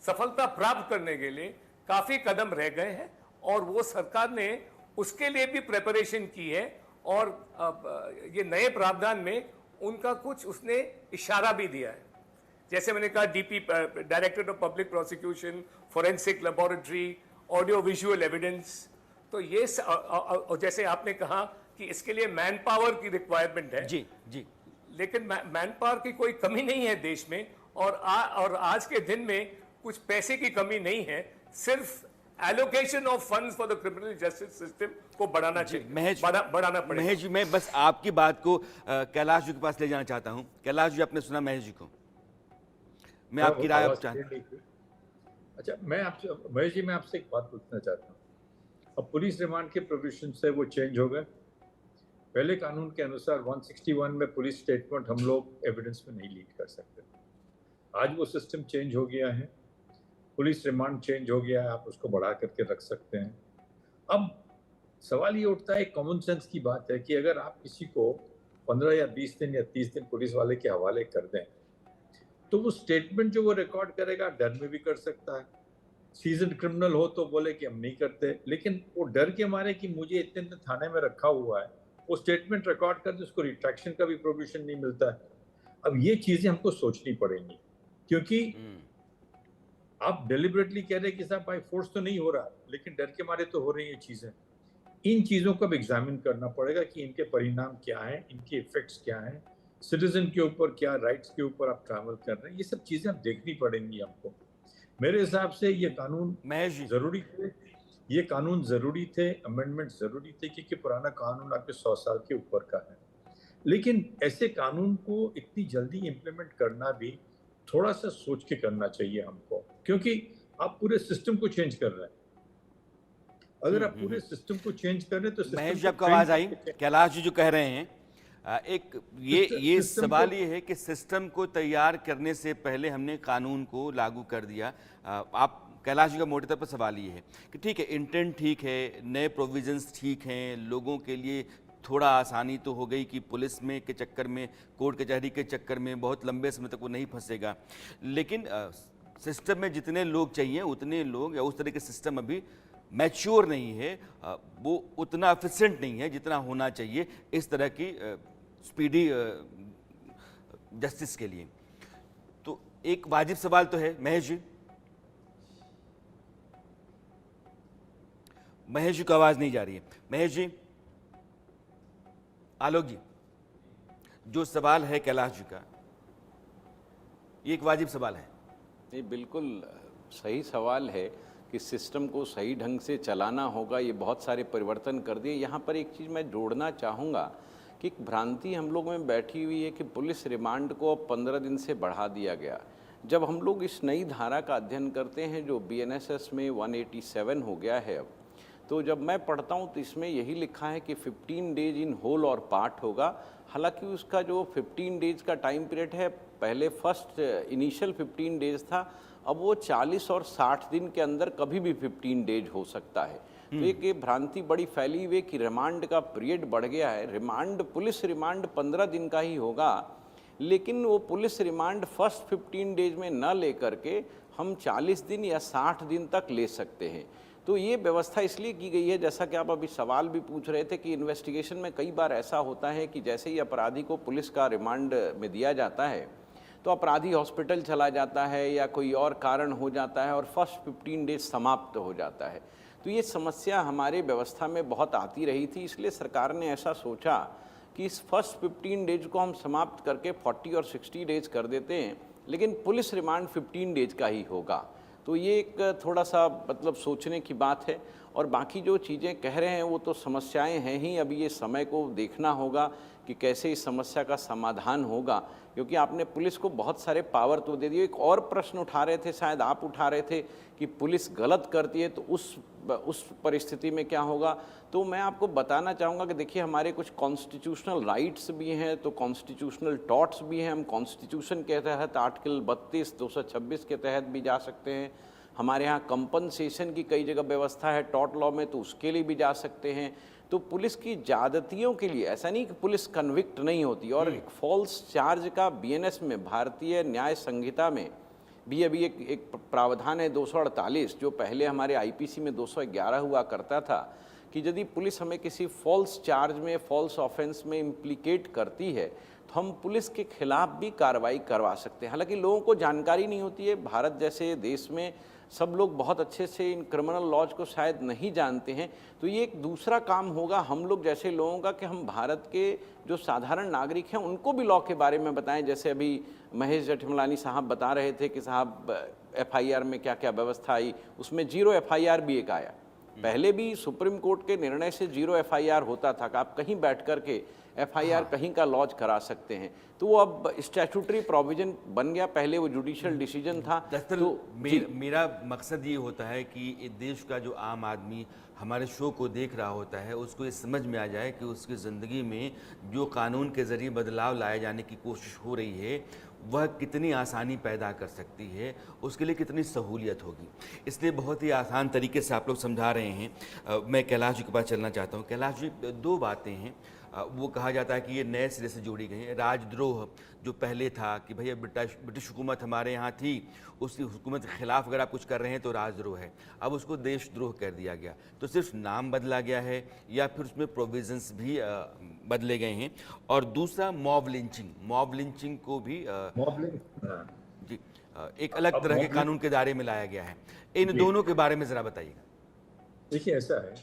सफलता प्राप्त करने के लिए काफी कदम रह गए हैं और वो सरकार ने उसके लिए भी प्रिपरेशन की है। और ये नए प्रावधान में उनका कुछ उसने इशारा भी दिया है। जैसे मैंने कहा, directorate of public prosecution, forensic laboratory, audio visual evidence. तो ये और जैसे आपने कहा कि इसके लिए मैन पावर की रिक्वायरमेंट है। जी जी, लेकिन मैन पावर की कोई कमी नहीं है देश में। और आज के दिन में कुछ पैसे की कमी नहीं है, सिर्फ allocation of funds for the criminal justice system को बढ़ाना चाहिए, बढ़ाना पड़ेगा। महेश जी, मैं बस आपकी बात को कैलाश जी के पास ले जाना चाहता हूं। कैलाश जी, आपने सुना महेश जी को, मैं आपकी राय अब चाहता हूं। अच्छा, महेश जी, मैं आपसे एक बात पूछना चाहता हूँ। अब पुलिस रिमांड के प्रोविजन से वो चेंज हो गए। पहले कानून के अनुसार 161 में पुलिस स्टेटमेंट हम लोग एविडेंस में नहीं लीड कर सकते। आज वो सिस्टम चेंज हो गया है, पुलिस रिमांड चेंज हो गया है, आप उसको बढ़ा करके रख सकते हैं। अब सवाल ये उठता है, कॉमन सेंस की बात है कि अगर आप किसी को 15 या 20 दिन या 30 दिन पुलिस वाले के हवाले कर दें तो वो स्टेटमेंट जो वो रिकॉर्ड करेगा डर में भी कर सकता है। सीजन क्रिमिनल हो तो बोले कि हम नहीं करते, लेकिन वो डर के मारे कि मुझे इतने दिन थाने में रखा हुआ है, वो स्टेटमेंट रिकॉर्ड कर दे, उसको रिट्रैक्शन का भी प्रोविजन नहीं मिलता है। अब ये चीजें हमको सोचनी पड़ेंगी, क्योंकि आप डेलिबरेटली कह रहे हैं कि साहब बाय फोर्स तो नहीं हो रहा, लेकिन डर के मारे तो हो रही है चीजें। इन चीजों को अब एग्जामिन करना पड़ेगा कि इनके परिणाम क्या हैं, इनके इफेक्ट्स क्या हैं, सिटीजन के ऊपर क्या, राइट्स के ऊपर आप ट्रैवल कर रहे हैं, ये सब चीजें अब देखनी पड़ेंगी हमको। मेरे हिसाब से ये कानून जरूरी थे, ये कानून जरूरी थे, अमेंडमेंट जरूरी थे, क्योंकि पुराना कानून आपके 100 साल के ऊपर का है। लेकिन ऐसे कानून को इतनी जल्दी इम्प्लीमेंट करना भी थोड़ा सा सोच के करना चाहिए हमको, क्योंकि आप पूरे सिस्टम को चेंज कर रहे हैं। अगर आप पूरे सिस्टम को चेंज कर रहे हैं तो महेश जी, आपको आवाज आई? कैलाश जी जो कह रहे हैं, एक ये सवाल ये है कि सिस्टम को तैयार करने से पहले हमने कानून को लागू कर दिया। आप कैलाश जी का मोटे तौर पर सवाल ये है कि ठीक है, इंटेंट ठीक है, नए प्रोविजंस ठीक हैं, लोगों के लिए थोड़ा आसानी तो हो गई कि पुलिस में के चक्कर में, कोर्ट कचहरी के चक्कर में बहुत लंबे समय तक वो नहीं फंसेगा, लेकिन सिस्टम में जितने लोग चाहिए उतने लोग या उस तरह के सिस्टम अभी मैच्योर नहीं है, वो उतना एफिशिएंट नहीं है जितना होना चाहिए इस तरह की स्पीडी जस्टिस के लिए। तो एक वाजिब सवाल तो है, महेश जी, महेश जी को आवाज नहीं जा रही है। महेश जी, आलोक जी, जो सवाल है कैलाश जी का, ये एक वाजिब सवाल है। ये बिल्कुल सही सवाल है कि सिस्टम को सही ढंग से चलाना होगा, ये बहुत सारे परिवर्तन कर दिए। यहाँ पर एक चीज़ मैं जोड़ना चाहूँगा कि एक भ्रांति हम लोग में बैठी हुई है कि पुलिस रिमांड को अब 15 दिन से बढ़ा दिया गया। जब हम लोग इस नई धारा का अध्ययन करते हैं जो BNSS में 187 हो गया है अब, तो जब मैं पढ़ता हूँ तो इसमें यही लिखा है कि 15 डेज इन होल और पार्ट होगा। हालांकि उसका जो 15 डेज का टाइम पीरियड है, पहले फर्स्ट इनिशियल 15 डेज था, अब वो 40 और 60 दिन के अंदर कभी भी 15 डेज हो सकता है। तो एक ये भ्रांति बड़ी फैली हुई कि रिमांड का पीरियड बढ़ गया है। रिमांड, पुलिस रिमांड 15 दिन का ही होगा, लेकिन वो पुलिस रिमांड फर्स्ट 15 डेज में न लेकर के हम 40 दिन या 60 दिन तक ले सकते हैं। तो ये व्यवस्था इसलिए की गई है, जैसा कि आप अभी सवाल भी पूछ रहे थे, कि इन्वेस्टिगेशन में कई बार ऐसा होता है कि जैसे ही अपराधी को पुलिस का रिमांड में दिया जाता है तो अपराधी हॉस्पिटल चला जाता है या कोई और कारण हो जाता है और फर्स्ट 15 डेज समाप्त हो जाता है। तो ये समस्या हमारे व्यवस्था में बहुत आती रही थी, इसलिए सरकार ने ऐसा सोचा कि इस फर्स्ट 15 डेज को हम समाप्त करके 40 और 60 डेज कर देते हैं, लेकिन पुलिस रिमांड 15 डेज का ही होगा। तो ये एक थोड़ा सा मतलब सोचने की बात है। और बाकी जो चीज़ें कह रहे हैं वो तो समस्याएं हैं ही, अभी ये समय को देखना होगा कि कैसे इस समस्या का समाधान होगा, क्योंकि आपने पुलिस को बहुत सारे पावर तो दे दिए। एक और प्रश्न उठा रहे थे, शायद आप उठा रहे थे, कि पुलिस गलत करती है तो उस परिस्थिति में क्या होगा। तो मैं आपको बताना चाहूँगा कि देखिए, हमारे कुछ कॉन्स्टिट्यूशनल राइट्स भी हैं, तो कॉन्स्टिट्यूशनल टॉर्ट्स भी हैं। हम कॉन्स्टिट्यूशन के तहत आर्टिकल 32, 226 के तहत भी जा सकते हैं। हमारे यहाँ कंपनसेशन की कई जगह व्यवस्था है टॉर्ट लॉ में, तो उसके लिए भी जा सकते हैं। तो पुलिस की ज्यादतियों के लिए ऐसा नहीं कि पुलिस कन्विक्ट नहीं होती। और एक फॉल्स चार्ज का BNS में, भारतीय न्याय संहिता में भी अभी एक प्रावधान है 248, जो पहले हमारे IPC में 211 हुआ करता था, कि यदि पुलिस हमें किसी फॉल्स चार्ज में, फॉल्स ऑफेंस में इम्प्लीकेट करती है तो हम पुलिस के खिलाफ भी कार्रवाई करवा सकते हैं। हालांकि लोगों को जानकारी नहीं होती है, भारत जैसे देश में सब लोग बहुत अच्छे से इन क्रिमिनल लॉज को शायद नहीं जानते हैं। तो ये एक दूसरा काम होगा हम लोग जैसे लोगों का, कि हम भारत के जो साधारण नागरिक हैं उनको भी लॉ के बारे में बताएं। जैसे अभी महेश जेठमलानी साहब बता रहे थे कि साहब FIR में क्या क्या व्यवस्था आई, उसमें 0 FIR भी एक आया। पहले भी सुप्रीम कोर्ट के निर्णय से 0 FIR होता था कि आप कहीं बैठ कर के FIR कहीं का लॉज करा सकते हैं। तो वो अब स्टैट्यूटरी प्रोविजन बन गया, पहले वो जुडिशियल डिसीजन था। तो मेरा मकसद ये होता है कि इस देश का जो आम आदमी हमारे शो को देख रहा होता है उसको ये समझ में आ जाए कि उसकी ज़िंदगी में जो कानून के ज़रिए बदलाव लाए जाने की कोशिश हो रही है वह कितनी आसानी पैदा कर सकती है, उसके लिए कितनी सहूलियत होगी। इसलिए बहुत ही आसान तरीके से आप लोग समझा रहे हैं। मैं कैलाश जी के पास चलना चाहता हूँ। कैलाश जी, दो बातें हैं। वो कहा जाता है कि ये नए सिरे से जोड़ी गई हैं। राजद्रोह जो पहले था कि भैया ब्रिटिश हुकूमत हमारे यहाँ थी, उसकी हुकूमत के खिलाफ अगर आप कुछ कर रहे हैं तो राजद्रोह है, अब उसको देशद्रोह कर दिया गया। तो सिर्फ नाम बदला गया है या फिर उसमें प्रोविजंस भी बदले गए हैं। और दूसरा मॉब लिंचिंग को भी जी एक अलग तरह के कानून के दायरे में लाया गया है। इन दोनों के बारे में ज़रा बताइएगा। देखिए, ऐसा है,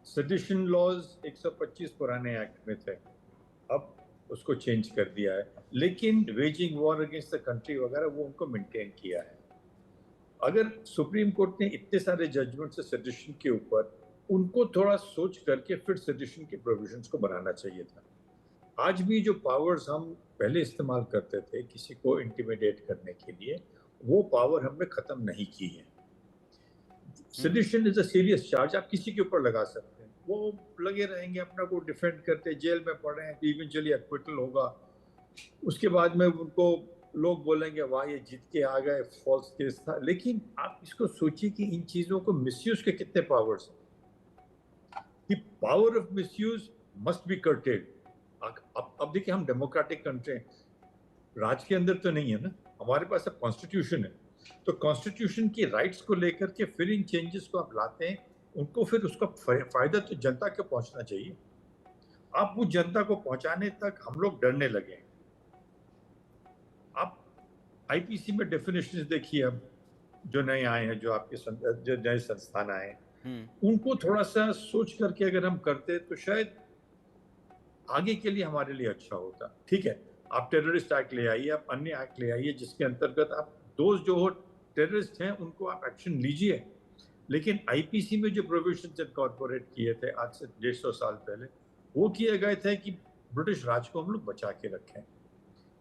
सेडिशन लॉज 125 पुराने एक्ट में थे, अब उसको चेंज कर दिया है, लेकिन waging war against the country वगैरह वो उनको मेंटेन किया है। अगर सुप्रीम कोर्ट ने इतने सारे जजमेंट से सेडिशन के ऊपर, उनको थोड़ा सोच करके फिर सेडिशन के प्रोविजंस को बनाना चाहिए था। आज भी जो पावर्स हम पहले इस्तेमाल करते थे किसी को इंटिमिडेट करने के लिए, वो पावर हमने खत्म नहीं की है। Sedition is a serious charge, आप किसी के ऊपर लगा सकते हैं, वो लगे रहेंगे अपना को डिफेंड करते, जेल में पड़े हैं, तो इवेंचुअली एक्विटल होगा। उसके बाद में उनको लोग बोलेंगे वाह ये जीत के आ गए, फॉल्स केस था, लेकिन आप इसको सोचिए कि इन चीजों को मिसयूज के कितने पावर्स हैं। कि power of misuse must be curtailed. अब देखिए, हम डेमोक्रेटिक कंट्री हैं, राज के अंदर तो नहीं है ना, हमारे पास अब कॉन्स्टिट्यूशन है। तो कॉन्स्टिट्यूशन की राइट्स को लेकर के फिर इन चेंजेस को आप लाते हैं, उनको फिर उसका फायदा तो जनता को पहुंचना चाहिए। आप वो जनता को पहुंचाने तक हम लोग डरने लगे हैं। आप आईपीसी में डेफिनेशंस देखिए, अब जो नए आए हैं, जो आपके जो नए संस्थान आए हैं, उनको थोड़ा सा सोच करके अगर हम करते तो शायद आगे के लिए हमारे लिए अच्छा होता। ठीक है, आप टेररिस्ट एक्ट ले आइए, आप अन्य एक्ट ले आइए, जिसके अंतर्गत आप दोस्त जो हो टेररिस्ट हैं उनको आप एक्शन लीजिए। लेकिन आईपीसी में जो प्रोविजंस इनकॉर्पोरेट किए थे आज से 150 साल पहले, वो किए गए थे कि ब्रिटिश राज को हम लोग बचा के रखें।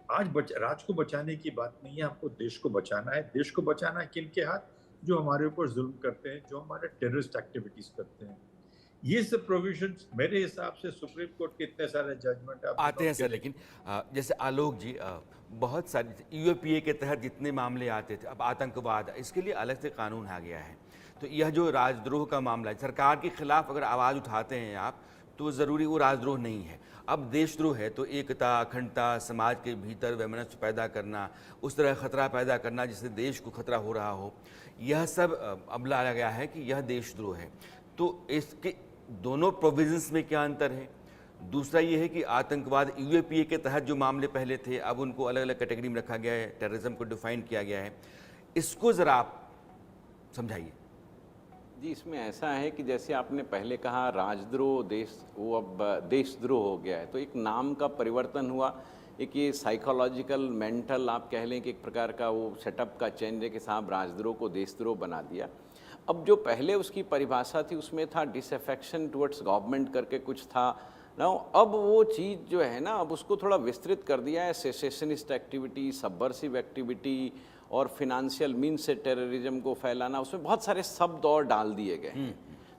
आज राज को बचाने की बात नहीं है, हमको देश को बचाना है। देश को बचाना है किन के हाथ? जो हमारे ऊपर जुल्म करते हैं, जो हमारे टेररिस्ट एक्टिविटीज करते हैं। ये सब प्रोविजंस मेरे हिसाब से सुप्रीम कोर्ट के इतने सारे जजमेंट आते हैं सर, लेकिन जैसे आलोक जी, बहुत सारी यूएपीए के तहत जितने मामले आते थे, अब आतंकवाद, इसके लिए अलग से कानून आ गया है। तो यह जो राजद्रोह का मामला है, सरकार के खिलाफ अगर आवाज़ उठाते हैं आप, तो ज़रूरी वो राजद्रोह नहीं है। अब देशद्रोह है तो एकता, अखंडता, समाज के भीतर वैमनस्य पैदा करना, उस तरह खतरा पैदा करना जिससे देश को खतरा हो रहा हो, यह सब अब लाया गया है कि यह देशद्रोह है। तो इसके दोनों प्रोविजंस में क्या अंतर है? दूसरा ये है कि आतंकवाद यूएपीए के तहत जो मामले पहले थे, अब उनको अलग अलग कैटेगरी में रखा गया है, टेररिज्म को डिफाइन किया गया है। इसको ज़रा आप समझाइए। जी, इसमें ऐसा है कि जैसे आपने पहले कहा राजद्रोह वो अब देशद्रोह हो गया है, तो एक नाम का परिवर्तन हुआ। एक ये साइकोलॉजिकल, मेंटल आप कह लें कि एक प्रकार का वो सेटअप का चेंज है कि साहब राजद्रोह को देशद्रोह बना दिया। अब जो पहले उसकी परिभाषा थी उसमें था डिसअफेक्शन टुवर्ड्स गवर्नमेंट करके कुछ था ना, अब वो चीज़ जो है ना, अब उसको थोड़ा विस्तृत कर दिया है। सेसेशनिस्ट एक्टिविटी, सबवर्सिव एक्टिविटी और फिनेंशियल मीन से टेररिज्म को फैलाना, उसमें बहुत सारे शब्द और डाल दिए गए।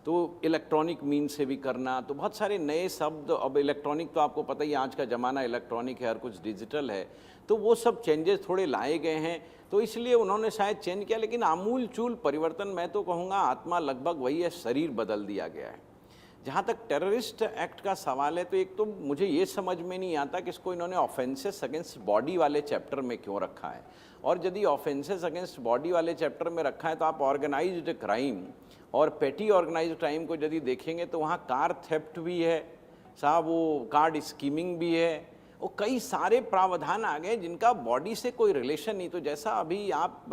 तो इलेक्ट्रॉनिक मीन से भी करना, तो बहुत सारे नए शब्द। अब इलेक्ट्रॉनिक तो आपको पता ही, आज का ज़माना इलेक्ट्रॉनिक है, हर कुछ डिजिटल है, तो वो सब चेंजेस थोड़े लाए गए हैं। तो इसलिए उन्होंने शायद चेंज किया, लेकिन आमूल चूल परिवर्तन मैं तो कहूँगा आत्मा लगभग वही है, शरीर बदल दिया गया है। जहाँ तक टेररिस्ट एक्ट का सवाल है, तो एक तो मुझे ये समझ में नहीं आता कि इसको इन्होंने ऑफेंसेस अगेंस्ट बॉडी वाले चैप्टर में क्यों रखा है। और यदि ऑफेंसेस अगेंस्ट बॉडी वाले चैप्टर में रखा है, तो आप ऑर्गेनाइज्ड क्राइम और पेटी ऑर्गेनाइज्ड क्राइम को यदि देखेंगे तो वहाँ कार थेफ्ट भी है साहब, वो कार्ड स्कीमिंग भी है, वो कई सारे प्रावधान आ गए जिनका बॉडी से कोई रिलेशन नहीं। तो जैसा अभी आप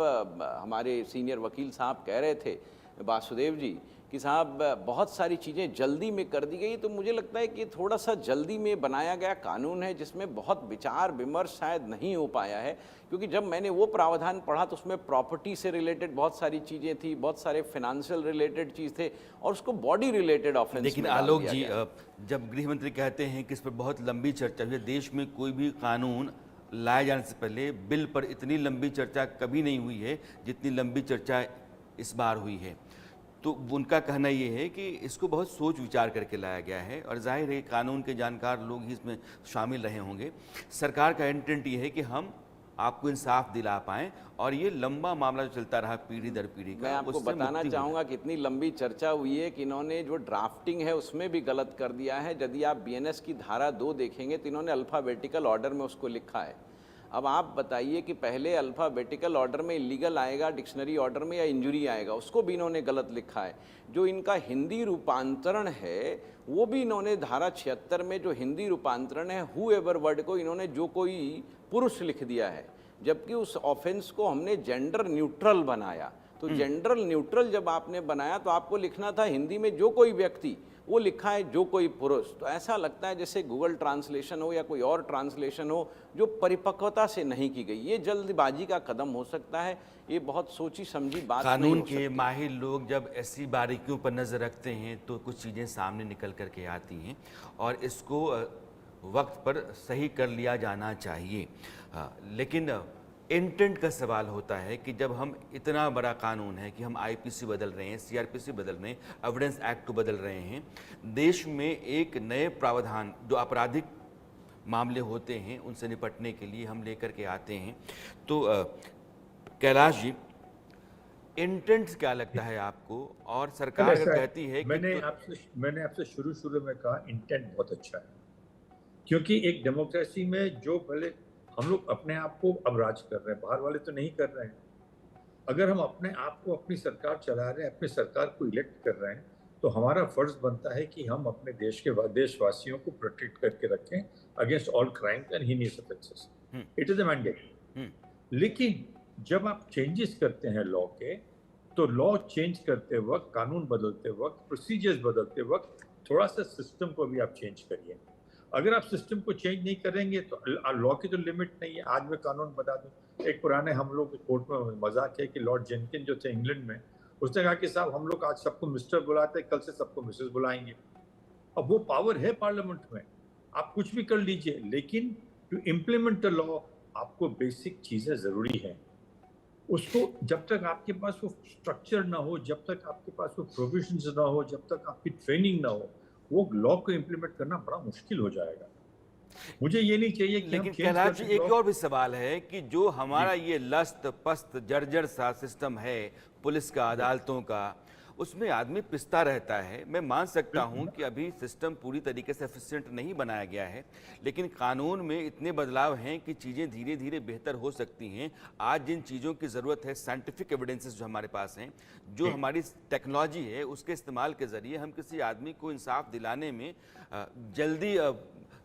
हमारे सीनियर वकील साहब कह रहे थे, वासुदेव जी, कि साहब बहुत सारी चीज़ें जल्दी में कर दी गई, तो मुझे लगता है कि थोड़ा सा जल्दी में बनाया गया कानून है, जिसमें बहुत विचार विमर्श शायद नहीं हो पाया है। क्योंकि जब मैंने वो प्रावधान पढ़ा तो उसमें प्रॉपर्टी से रिलेटेड बहुत सारी चीज़ें थी, बहुत सारे फाइनेंशियल रिलेटेड चीज़ थे, और उसको बॉडी रिलेटेड ऑफेंस। लेकिन आलोक जी, जब गृह मंत्री कहते हैं कि इस पर बहुत लंबी चर्चा हुई, देश में कोई भी कानून लाए जाने से पहले बिल पर इतनी लंबी चर्चा कभी नहीं हुई है जितनी लंबी चर्चा इस बार हुई है। तो उनका कहना ये है कि इसको बहुत सोच विचार करके लाया गया है, और जाहिर है कानून के जानकार लोग ही इसमें शामिल रहे होंगे। सरकार का इंटेंट ये है कि हम आपको इंसाफ दिला पाएं, और ये लंबा मामला जो चलता रहा पीढ़ी दर पीढ़ी का, मैं आपको बताना चाहूँगा कि इतनी लंबी चर्चा हुई है कि इन्होंने जो ड्राफ्टिंग है उसमें भी गलत कर दिया है। यदि आप बीएनएस की धारा 2 देखेंगे तो इन्होंने अल्फ़ाबेटिकल ऑर्डर में उसको लिखा है। अब आप बताइए कि पहले अल्फ़ाबेटिकल ऑर्डर में इलीगल आएगा, डिक्शनरी ऑर्डर में, या इंजुरी आएगा, उसको भी इन्होंने गलत लिखा है। जो इनका हिंदी रूपांतरण है वो भी इन्होंने धारा 76 में जो हिंदी रूपांतरण है, हु एवर वर्ड को इन्होंने जो कोई पुरुष लिख दिया है, जबकि उस ऑफेंस को हमने जेंडर न्यूट्रल बनाया। तो जेंडर न्यूट्रल जब आपने बनाया तो आपको लिखना था हिंदी में जो कोई व्यक्ति, वो लिखा है जो कोई पुरुष। तो ऐसा लगता है जैसे गूगल ट्रांसलेशन हो या कोई और ट्रांसलेशन हो जो परिपक्वता से नहीं की गई। ये जल्दबाजी का कदम हो सकता है, ये बहुत सोची समझी बात कानून नहीं हो के सकती। माहिर लोग जब ऐसी बारीकियों पर नज़र रखते हैं तो कुछ चीज़ें सामने निकल कर के आती हैं, और इसको वक्त पर सही कर लिया जाना चाहिए। लेकिन इंटेंट का सवाल होता है कि जब हम इतना बड़ा कानून है कि हम आईपीसी बदल रहे हैं, सीआरपीसी बदल रहे हैं, एविडेंस एक्ट को बदल रहे हैं, देश में एक नए प्रावधान जो आपराधिक मामले होते हैं उनसे निपटने के लिए हम लेकर के आते हैं। तो कैलाश जी, इंटेंट क्या लगता है आपको? और सरकार अगर कहती है कि मैंने आपसे शुरू में कहा इंटेंट बहुत अच्छा है, क्योंकि एक डेमोक्रेसी में जो भले हम लोग अपने आप को अब राज कर रहे हैं, बाहर वाले तो नहीं कर रहे हैं। अगर हम अपने आप को अपनी सरकार चला रहे हैं, अपनी सरकार को इलेक्ट कर रहे हैं, तो हमारा फर्ज बनता है कि हम अपने देश के देशवासियों को प्रोटेक्ट करके रखें against all crimes and heinous offences. It is a mandate. लेकिन जब आप चेंजेस करते हैं लॉ के, तो लॉ चेंज करते वक्त, कानून बदलते वक्त, प्रोसीजर्स बदलते वक्त थोड़ा सा सिस्टम को भी आप चेंज करिए। अगर आप सिस्टम को चेंज नहीं करेंगे तो लॉ की तो लिमिट नहीं है। आज मैं कानून बता दूं, एक पुराने हम लोग कोर्ट में मजाक है कि लॉर्ड जेनकिन जो थे इंग्लैंड में, उसने कहा कि साहब हम लोग आज सबको मिस्टर बुलाते, कल से सबको मिसेस बुलाएंगे। अब वो पावर है पार्लियामेंट में, आप कुछ भी कर लीजिए, लेकिन टू इम्प्लीमेंट द लॉ आपको बेसिक चीजें जरूरी है। उसको जब तक आपके पास वो स्ट्रक्चर ना हो, जब तक आपके पास वो प्रोविजंस ना हो, जब तक आपकी ट्रेनिंग ना हो, वो लॉ को इम्प्लीमेंट करना बड़ा मुश्किल हो जाएगा। मुझे ये नहीं चाहिए कि लेकिन कैलाश जी, एक और भी सवाल है कि जो हमारा ये लस्त पस्त जर्जर सा सिस्टम है पुलिस का, अदालतों का, उसमें आदमी पिसता रहता है। मैं मान सकता हूं कि अभी सिस्टम पूरी तरीके से एफिशिएंट नहीं बनाया गया है, लेकिन कानून में इतने बदलाव हैं कि चीज़ें धीरे धीरे बेहतर हो सकती हैं। आज जिन चीज़ों की ज़रूरत है, साइंटिफिक एविडेंसेस जो हमारे पास हैं, जो हमारी टेक्नोलॉजी है, उसके इस्तेमाल के ज़रिए हम किसी आदमी को इंसाफ दिलाने में जल्दी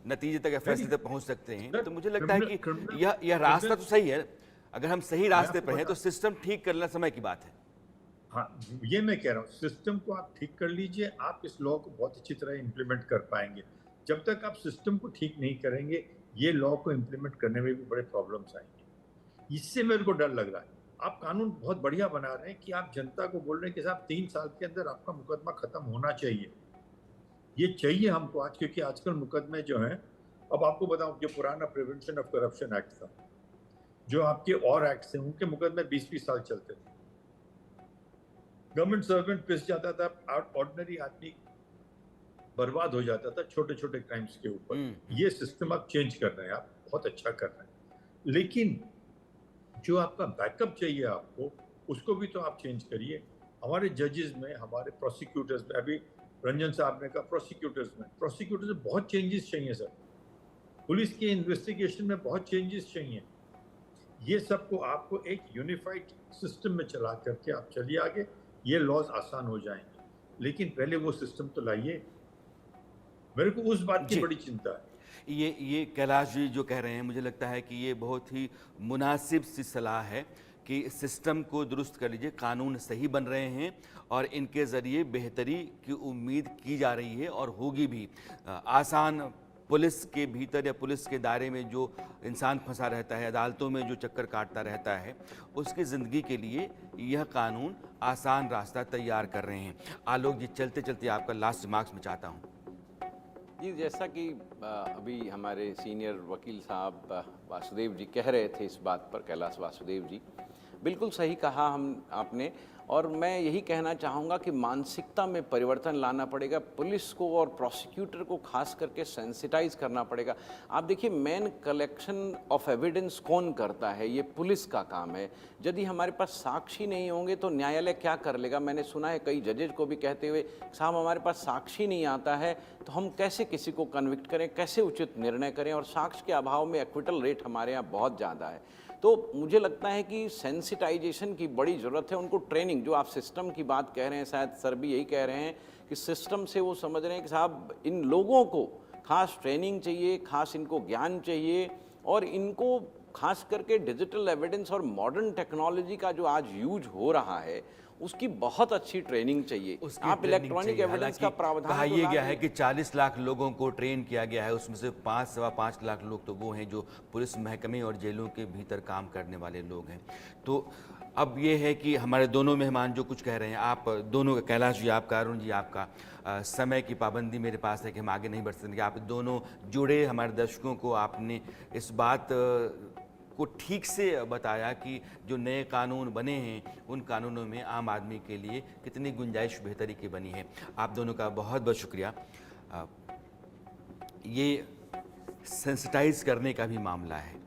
नतीजे तक या फैसले तक पहुँच सकते हैं। तो मुझे लगता है कि यह रास्ता तो सही है। अगर हम सही रास्ते पर हैं तो सिस्टम ठीक करना समय की बात है। हाँ, ये मैं कह रहा हूँ, सिस्टम को आप ठीक कर लीजिए, आप इस लॉ को बहुत अच्छी तरह इम्प्लीमेंट कर पाएंगे। जब तक आप सिस्टम को ठीक नहीं करेंगे, ये लॉ को इम्प्लीमेंट करने में भी बड़े प्रॉब्लम्स आएंगे। इससे मेरे को डर लग रहा है। आप कानून बहुत बढ़िया बना रहे हैं कि आप जनता को बोल रहे हैं कि साहब 3 साल के अंदर आपका मुकदमा खत्म होना चाहिए। ये चाहिए हमको आज, क्योंकि आजकल मुकदमे जो हैं, अब आपको बताऊं, जो पुराना प्रिवेंशन ऑफ करप्शन एक्ट था, जो आपके और एक्ट हैं, उनके मुकदमे 20-20 साल चलते थे। गवर्नमेंट सर्वेंट पिस जाता था, ऑर्डिनरी आदमी बर्बाद हो जाता था छोटे छोटे क्राइम्स के ऊपर। ये सिस्टम आप चेंज कर रहे हैं, आप बहुत अच्छा कर रहे हैं, लेकिन जो आपका बैकअप चाहिए आपको, उसको भी तो आप चेंज करिए। हमारे जजेस में, हमारे प्रोसिक्यूटर्स में, अभी रंजन साहब ने कहा प्रोसिक्यूटर्स में बहुत चेंजेस चाहिए सर। पुलिस के इन्वेस्टिगेशन में बहुत चेंजेस चाहिए। ये सबको आपको एक यूनिफाइड सिस्टम में चला करके आप चलिए आगे, ये लॉज आसान हो जाएंगे। लेकिन पहले वो सिस्टम तो लाइए। मेरे को उस बात की बड़ी चिंता है। ये कैलाश जी जो कह रहे हैं, मुझे लगता है कि ये बहुत ही मुनासिब सी सलाह है कि सिस्टम को दुरुस्त कर लीजिए। कानून सही बन रहे हैं और इनके ज़रिए बेहतरी की उम्मीद की जा रही है और होगी भी। आसान पुलिस के भीतर या पुलिस के दायरे में जो इंसान फंसा रहता है, अदालतों में जो चक्कर काटता रहता है, उसकी ज़िंदगी के लिए यह कानून आसान रास्ता तैयार कर रहे हैं। आलोक जी, चलते चलते आपका लास्ट रिमार्क्स मैं चाहता हूँ। जी, जैसा कि अभी हमारे सीनियर वकील साहब वासुदेव जी कह रहे थे इस बात पर, कैलाश वासुदेव जी, बिल्कुल सही कहा आपने। और मैं यही कहना चाहूँगा कि मानसिकता में परिवर्तन लाना पड़ेगा। पुलिस को और प्रोसिक्यूटर को खास करके सेंसिटाइज करना पड़ेगा। आप देखिए, मेन कलेक्शन ऑफ एविडेंस कौन करता है? ये पुलिस का काम है। यदि हमारे पास साक्षी नहीं होंगे तो न्यायालय क्या कर लेगा? मैंने सुना है कई जजेज को भी कहते हुए, साहब हमारे पास साक्षी नहीं आता है तो हम कैसे किसी को कन्विक्ट करें, कैसे उचित निर्णय करें? और साक्ष्य के अभाव में एक्विटल रेट हमारे यहाँ बहुत ज़्यादा है। तो मुझे लगता है कि सेंसिटाइजेशन की बड़ी ज़रूरत है। उनको ट्रेनिंग, जो आप सिस्टम की बात कह रहे हैं, शायद सर भी यही कह रहे हैं कि सिस्टम से वो समझ रहे हैं कि साहब इन लोगों को खास ट्रेनिंग चाहिए, खास इनको ज्ञान चाहिए, और इनको खास करके डिजिटल एविडेंस और मॉडर्न टेक्नोलॉजी का जो आज यूज हो रहा है, उसकी बहुत अच्छी ट्रेनिंग चाहिए। आप इलेक्ट्रॉनिक एविडेंस का प्रावधान कहा यह गया है कि 40 लाख लोगों को ट्रेन किया गया है, उसमें से 5-5 लाख लोग तो वो हैं जो पुलिस महकमे और जेलों के भीतर काम करने वाले लोग हैं। तो अब ये है कि हमारे दोनों मेहमान जो कुछ कह रहे हैं, आप दोनों, कैलाश जी आपका, अरुण जी आपका, समय की पाबंदी मेरे पास है कि हम आगे नहीं बढ़ सकते। आप दोनों जुड़े, हमारे दर्शकों को आपने इस बात को ठीक से बताया कि जो नए कानून बने हैं उन कानूनों में आम आदमी के लिए कितनी गुंजाइश बेहतरी की बनी है। आप दोनों का बहुत बहुत शुक्रिया। ये सेंसिटाइज करने का भी मामला है।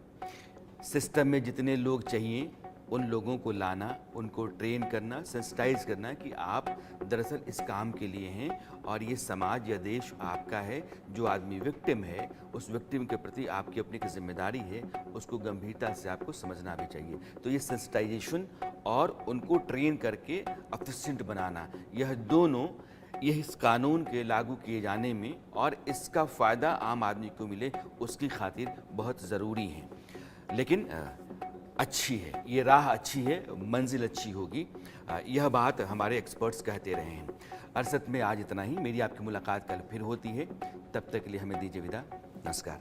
सिस्टम में जितने लोग चाहिए उन लोगों को लाना, उनको ट्रेन करना, सेंसिटाइज करना कि आप दरअसल इस काम के लिए हैं और ये समाज या देश आपका है। जो आदमी विक्टिम है, उस विक्टिम के प्रति आपकी अपनी एक जिम्मेदारी है, उसको गंभीरता से आपको समझना भी चाहिए। तो ये सेंसिटाइजेशन और उनको ट्रेन करके एफिशिएंट बनाना, यह दोनों यह इस कानून के लागू किए जाने में और इसका फ़ायदा आम आदमी को मिले उसकी खातिर बहुत ज़रूरी है। लेकिन अच्छी है, ये राह अच्छी है, मंजिल अच्छी होगी, यह बात हमारे एक्सपर्ट्स कहते रहे हैं। अरसद में आज इतना ही। मेरी आपकी मुलाकात कल फिर होती है, तब तक के लिए हमें दीजिए विदा। नमस्कार।